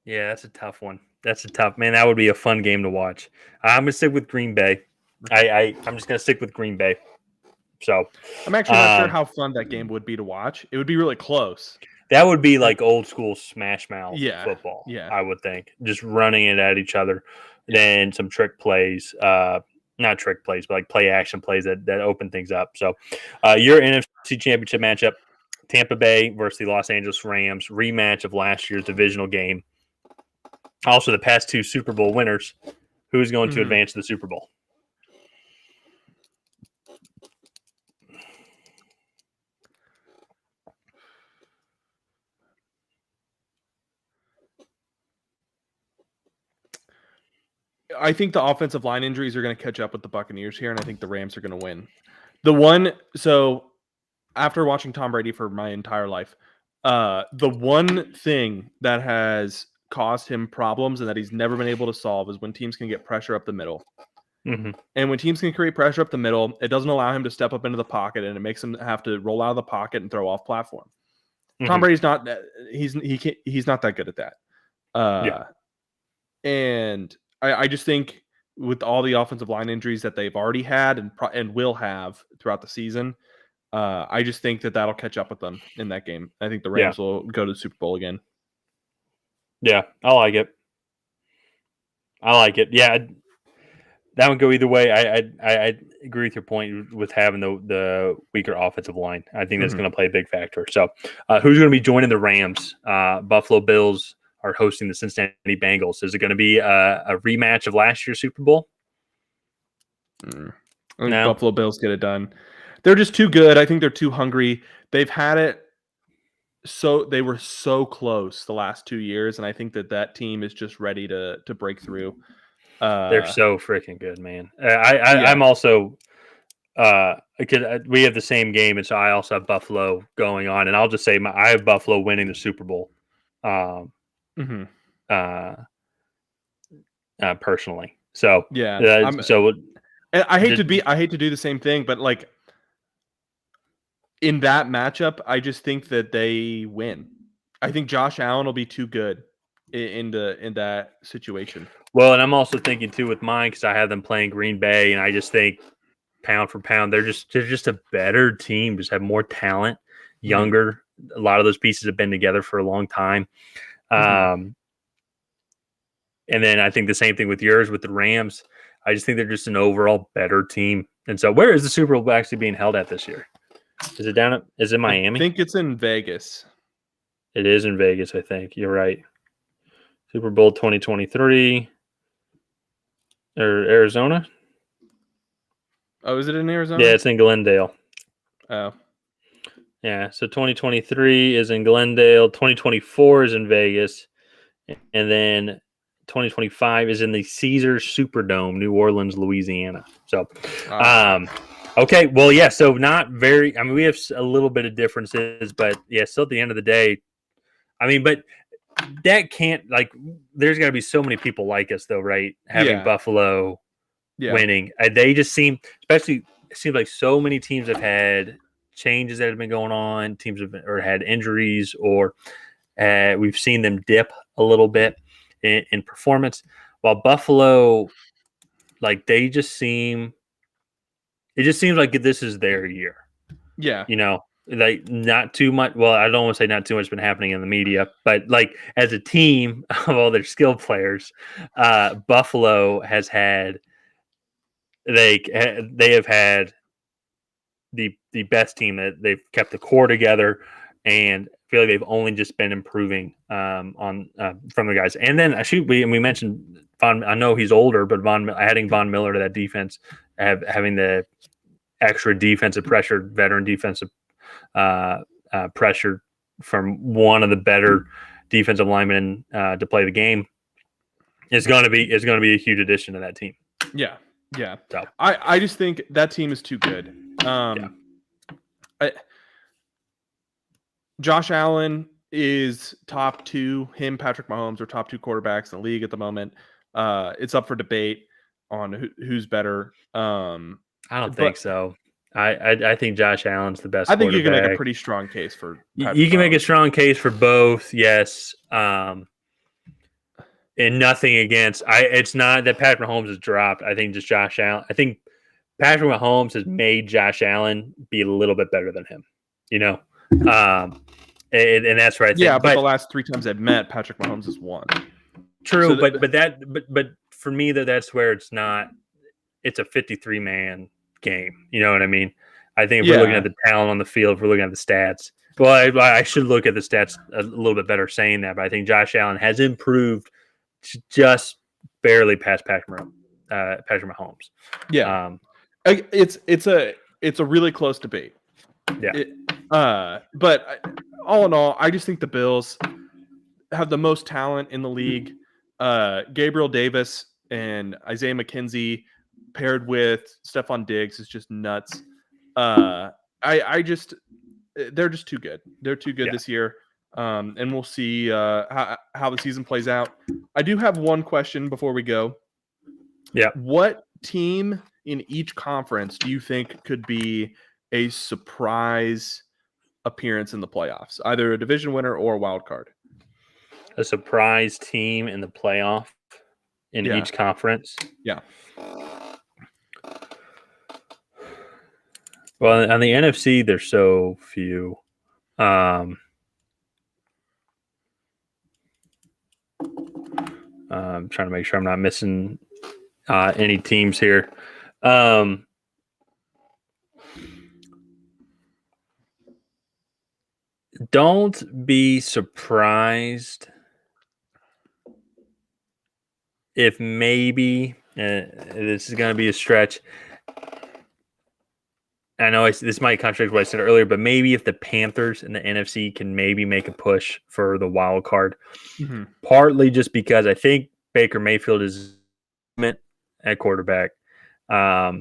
Yeah, that's a tough one. Man, that would be a fun game to watch. I'm gonna stick with Green Bay. I'm just gonna stick with Green Bay. So I'm actually not sure how fun that game would be to watch. It would be really close. That would be like old school smash mouth football. Yeah, I would think just running it at each other. Then some trick plays, not trick plays, but like play action plays that open things up. So your NFC Championship matchup: Tampa Bay versus the Los Angeles Rams, rematch of last year's divisional game. Also, the past two Super Bowl winners. Who's going to advance to the Super Bowl? I think the offensive line injuries are going to catch up with the Buccaneers here, and I think the Rams are going to win. So after watching Tom Brady for my entire life, the one thing that has caused him problems and that he's never been able to solve is when teams can get pressure up the middle. Mm-hmm. And when teams can create pressure up the middle, it doesn't allow him to step up into the pocket, and it makes him have to roll out of the pocket and throw off platform. Mm-hmm. Tom Brady's not he's not that good at that. And I just think with all the offensive line injuries that they've already had and will have throughout the season, I just think that'll catch up with them in that game. I think the Yeah. Rams will go to the Super Bowl again. Yeah, I like it. Yeah, that would go either way. I agree with your point with having the weaker offensive line. I think that's Mhm. going to play a big factor. So, who's going to be joining the Rams? Buffalo Bills are hosting the Cincinnati Bengals. Is it going to be a rematch of last year's Super Bowl? I think No. Buffalo Bills get it done. They're just too good. I think they're too hungry. They've had it. So they were so close the last 2 years, and I think that team is just ready to break through. They're so freaking good, man. Yeah. I'm also because we have the same game, and so I also have Buffalo going on, and I'll just say I have Buffalo winning the Super Bowl. Mhm. Personally, so Yeah. so And I hate to do the same thing, but like in that matchup, I just think that they win. I think Josh Allen will be too good in that situation. well, and I'm also thinking too with mine because I have them playing Green Bay, and I just think pound for pound, they're just a better team. Just have more talent, younger. A lot of those pieces have been together for a long time. And then I think the same thing with yours with the Rams. I just think they're just an overall better team. And so, where is the Super Bowl actually being held at this year? Is it down at? Is it Miami? I think it's in Vegas. It is in Vegas. I think you're right. Super Bowl 2023 or Arizona? Oh, is it in Arizona? Yeah, it's in Glendale. Oh. Yeah, so 2023 is in Glendale, 2024 is in Vegas, and then 2025 is in the Caesars Superdome, New Orleans, Louisiana. So, okay, well, yeah, so not very. I mean, we have a little bit of differences, but yeah, still at the end of the day, I mean, but that can't there's got to be so many people like us though, right? Having Buffalo winning, they just seem, especially it seems like so many teams have had changes that have been going on. Teams have had injuries, or we've seen them dip a little bit in performance. While Buffalo, they just seem, it just seems like this is their year. Yeah. Not too much. Well, I don't want to say not too much has been happening in the media, but as a team of all their skilled players, Buffalo has had, they have had the best team that they've kept the core together, and I feel like they've only just been improving on from the guys. And then we mentioned Von. I know he's older, but adding Von Miller to that defense, having the extra defensive pressure, veteran defensive pressure from one of the better defensive linemen to play the game is going to be a huge addition to that team. Yeah. So. I just think that team is too good. Josh Allen is top two. Him, Patrick Mahomes are top two quarterbacks in the league at the moment. It's up for debate on who's better. I don't think so. I think Josh Allen's the best. I think you can make a pretty strong case for Patrick you can Mahomes. make a strong case for both, yes. And nothing against. It's not that Patrick Mahomes has dropped. I think just Josh Allen. I think Patrick Mahomes has made Josh Allen be a little bit better than him. And that's right. Yeah, but the last 3 times I've met, Patrick Mahomes has won. True, so but for me that's where it's not. It's a 53-man game. You know what I mean? I think if we're looking at the talent on the field, if we're looking at the stats. Well, I should look at the stats a little bit better saying that, but I think Josh Allen has improved just barely past Patrick Mahomes. Yeah, it's a really close debate. Yeah. But all in all, I just think the Bills have the most talent in the league. Gabriel Davis and Isaiah McKenzie paired with Stephon Diggs is just nuts. They're just too good. They're too good this year. And we'll see how the season plays out. I do have one question before we go. Yeah. What team in each conference do you think could be a surprise appearance in the playoffs, either a division winner or a wild card? A surprise team in the playoff in each conference? Yeah. Well, on the NFC, there's so few. I'm trying to make sure I'm not missing any teams here. Don't be surprised if maybe this is going to be a stretch. I know this might contradict what I said earlier, but maybe if the Panthers and the NFC can maybe make a push for the wild card, partly just because I think Baker Mayfield is at quarterback. I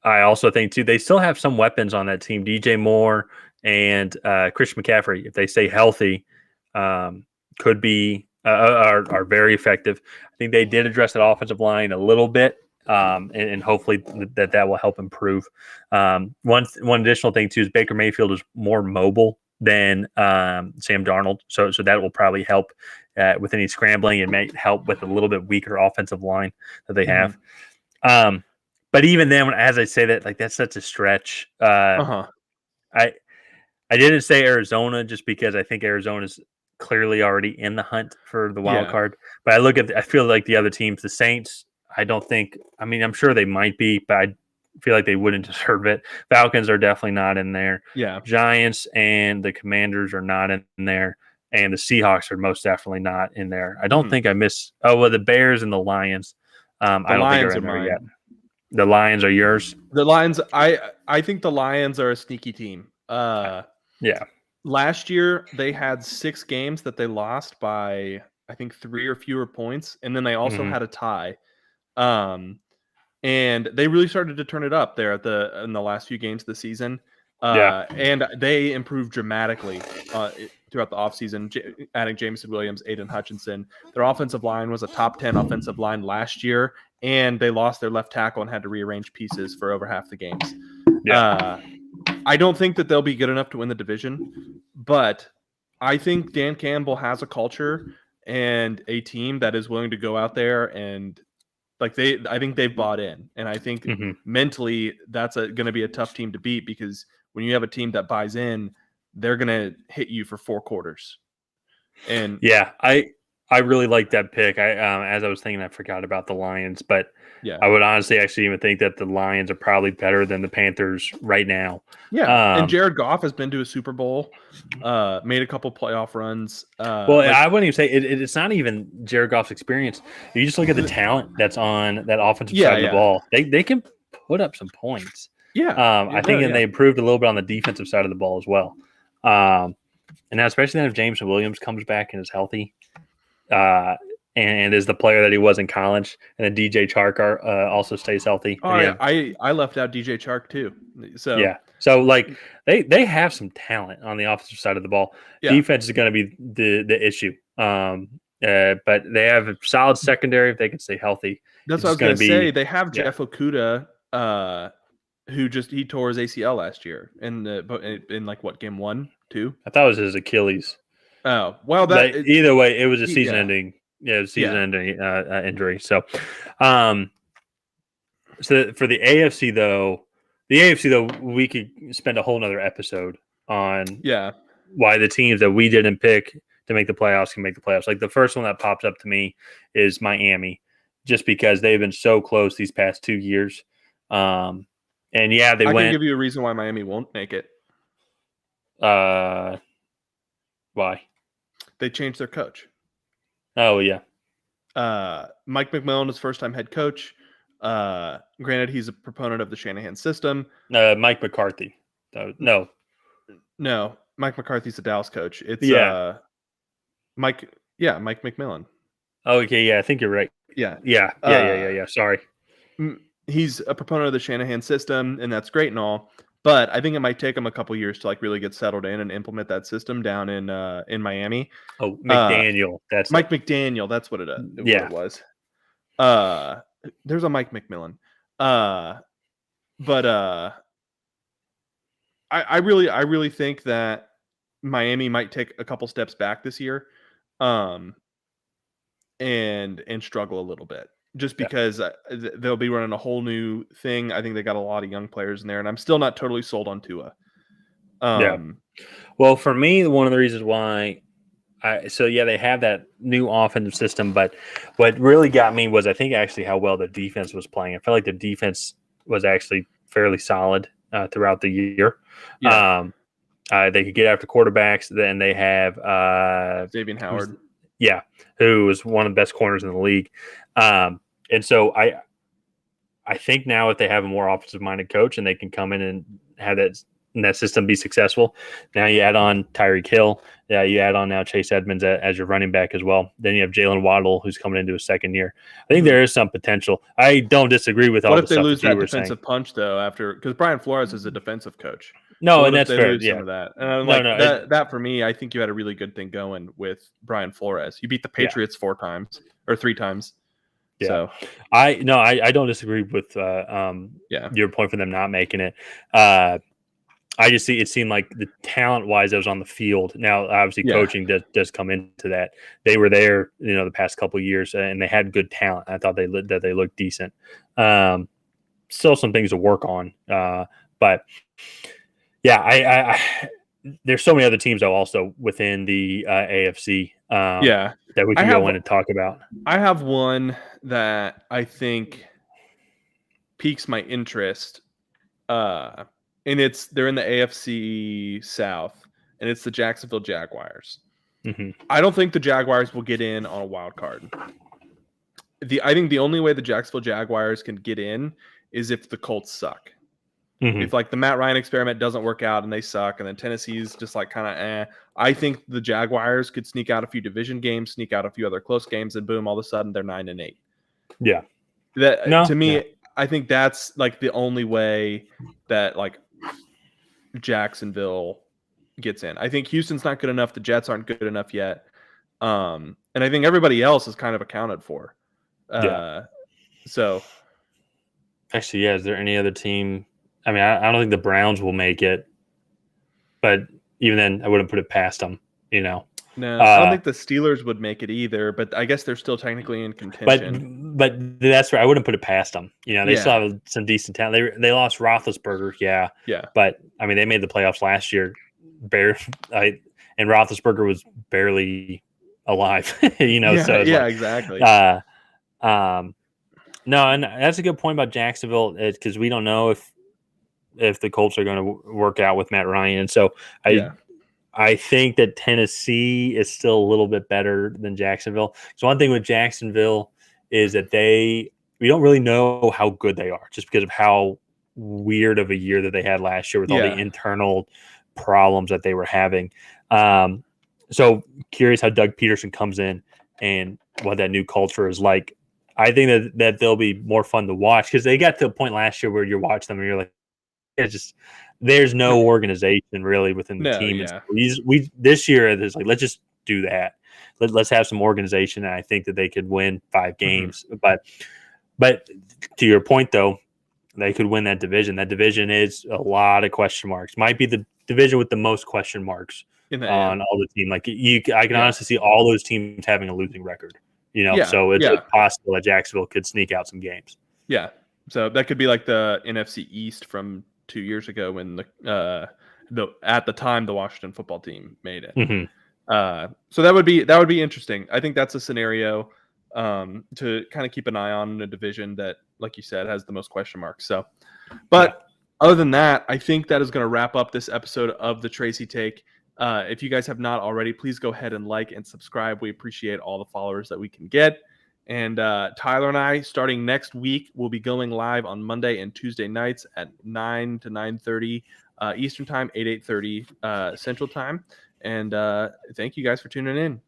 also think too they still have some weapons on that team. DJ Moore and Christian McCaffrey, if they stay healthy, could be are very effective. I think they did address that offensive line a little bit. And hopefully that will help improve. One additional thing too is Baker Mayfield is more mobile than Sam Darnold, so that will probably help with any scrambling and may help with a little bit weaker offensive line that they have. But even then, as I say that, like that's such a stretch. I didn't say Arizona just because I think Arizona's clearly already in the hunt for the wild card. But I feel like the other teams, the Saints. I don't think. I mean, I'm sure they might be, but I feel like they wouldn't deserve it. Falcons are definitely not in there. Yeah. Giants and the Commanders are not in there, and the Seahawks are most definitely not in there. I don't think I miss. Oh, well, the Bears and the Lions. I don't Lions think are in there mine. yet. The Lions are yours. The Lions. I think the Lions are a sneaky team. Yeah. Last year they had 6 games that they lost by I think 3 or fewer points, and then they also had a tie. And they really started to turn it up there in the last few games of the season. And they improved dramatically throughout the offseason, adding Jameson Williams, Aiden Hutchinson. Their offensive line was a top 10 offensive line last year, and they lost their left tackle and had to rearrange pieces for over half the games. I don't think that they'll be good enough to win the division, but I think Dan Campbell has a culture and a team that is willing to go out there and I think they've bought in, and I think mentally that's going to be a tough team to beat because when you have a team that buys in, they're going to hit you for 4 quarters. And I really like that pick. As I was thinking, I forgot about the Lions, but I would honestly actually even think that the Lions are probably better than the Panthers right now. And Jared Goff has been to a Super Bowl, made a couple playoff runs. I wouldn't even say it's not even Jared Goff's experience. You just look at the talent that's on that offensive side of the ball. They can put up some points. I think they improved a little bit on the defensive side of the ball as well. And now, especially then if Jameson Williams comes back and is healthy, and is the player that he was in college, and then DJ Chark also stays healthy. I left out DJ Chark too. So like they have some talent on the offensive side of the ball. Defense is going to be the issue. But they have a solid secondary if they can stay healthy. That's what I was going to say. They have Jeff Okudah, who he tore his ACL last year in like what, game 1, 2? I thought it was his Achilles. Oh well, either way, it was a season-ending. Yeah, it was season-ending injury. So, so for the AFC though, we could spend a whole nother episode on why the teams that we didn't pick to make the playoffs can make the playoffs. Like the first one that pops up to me is Miami, just because they've been so close these past 2 years. And I can give you a reason why Miami won't make it. Why? They changed their coach. Oh yeah. Mike McMillan is first-time head coach. Granted, he's a proponent of the Shanahan system. Mike McCarthy. No, Mike McCarthy's the Dallas coach. It's Mike McMillan. Oh, okay, yeah, I think you're right. Yeah. Sorry. He's a proponent of the Shanahan system, and that's great and all. But I think it might take him a couple years to really get settled in and implement that system down in Miami. Oh, McDaniel. That's Mike McDaniel. That's what it was. There's a Mike McMillan. But I really think that Miami might take a couple steps back this year, and struggle a little bit. just because they'll be running a whole new thing. I think they got a lot of young players in there, and I'm still not totally sold on Tua. Well, for me, one of the reasons why they have that new offensive system, but what really got me was I think actually how well the defense was playing. I felt like the defense was actually fairly solid throughout the year. Yeah. They could get after quarterbacks. Then they have Xavier Howard. Who was one of the best corners in the league. And so I think now if they have a more offensive-minded coach and they can come in and have that system be successful, now you add on Tyreek Hill. Yeah, you add on now Chase Edmonds as your running back as well. Then you have Jalen Waddle, who's coming into his second year. I think there is some potential. I don't disagree with all the stuff that you were saying. What if they lose that defensive punch, though, after – because Brian Flores is a defensive coach. No, so and that's fair. Some of that. And that for me, I think you had a really good thing going with Brian Flores. You beat the Patriots 4 times or 3 times. Yeah. So I don't disagree with your point for them not making it. I just see it seemed like the talent wise that was on the field. Now, obviously, coaching does come into that. They were there, the past couple of years, and they had good talent. I thought they looked decent. Still some things to work on, but yeah, there's so many other teams though also within the AFC. That we can go in and talk about. I have one that I think piques my interest. And they're in the AFC South, and it's the Jacksonville Jaguars. Mm-hmm. I don't think the Jaguars will get in on a wild card. I think the only way the Jacksonville Jaguars can get in is if the Colts suck. Mm-hmm. If the Matt Ryan experiment doesn't work out and they suck, and then Tennessee's just kind of I think the Jaguars could sneak out a few division games, sneak out a few other close games, and boom, all of a sudden they're 9-8. Yeah. To me, I think that's the only way that Jacksonville gets in. I think Houston's not good enough. The Jets aren't good enough yet. And I think everybody else is kind of accounted for. So actually, is there any other team? I mean, I don't think the Browns will make it, but even then I wouldn't put it past them, No, I don't think the Steelers would make it either, but I guess they're still technically in contention. But that's right. I wouldn't put it past them. They still have some decent talent. They lost Roethlisberger, yeah. But I mean, they made the playoffs last year, and Roethlisberger was barely alive. So exactly. No, and that's a good point about Jacksonville because we don't know if the Colts are going to work out with Matt Ryan, and so I think that Tennessee is still a little bit better than Jacksonville. So one thing with Jacksonville is that we don't really know how good they are just because of how weird of a year that they had last year with all the internal problems that they were having. So curious how Doug Peterson comes in and what that new culture is like. I think that they'll be more fun to watch because they got to a point last year where you watch them and you're like, there's no organization really within the team. Yeah. We this year there's let's just do that. Let's have some organization, and I think that they could win 5 games. Mm-hmm. But to your point though, they could win that division. That division is a lot of question marks. Might be the division with the most question marks on all the team. I can honestly see all those teams having a losing record. So it's possible that Jacksonville could sneak out some games. Yeah. So that could be like the NFC East from 2 years ago when at the time the Washington football team made it. Mm-hmm. So that would be interesting. I think that's a scenario to kind of keep an eye on in a division that, like you said, has the most question marks. So, but other than that, I think that is going to wrap up this episode of the Tracy Take. If you guys have not already, please go ahead and like and subscribe. We appreciate all the followers that we can get. And Tyler and I, starting next week, will be going live on Monday and Tuesday nights at 9 to 9:30 Eastern Time, 8:30 Central Time. And thank you guys for tuning in.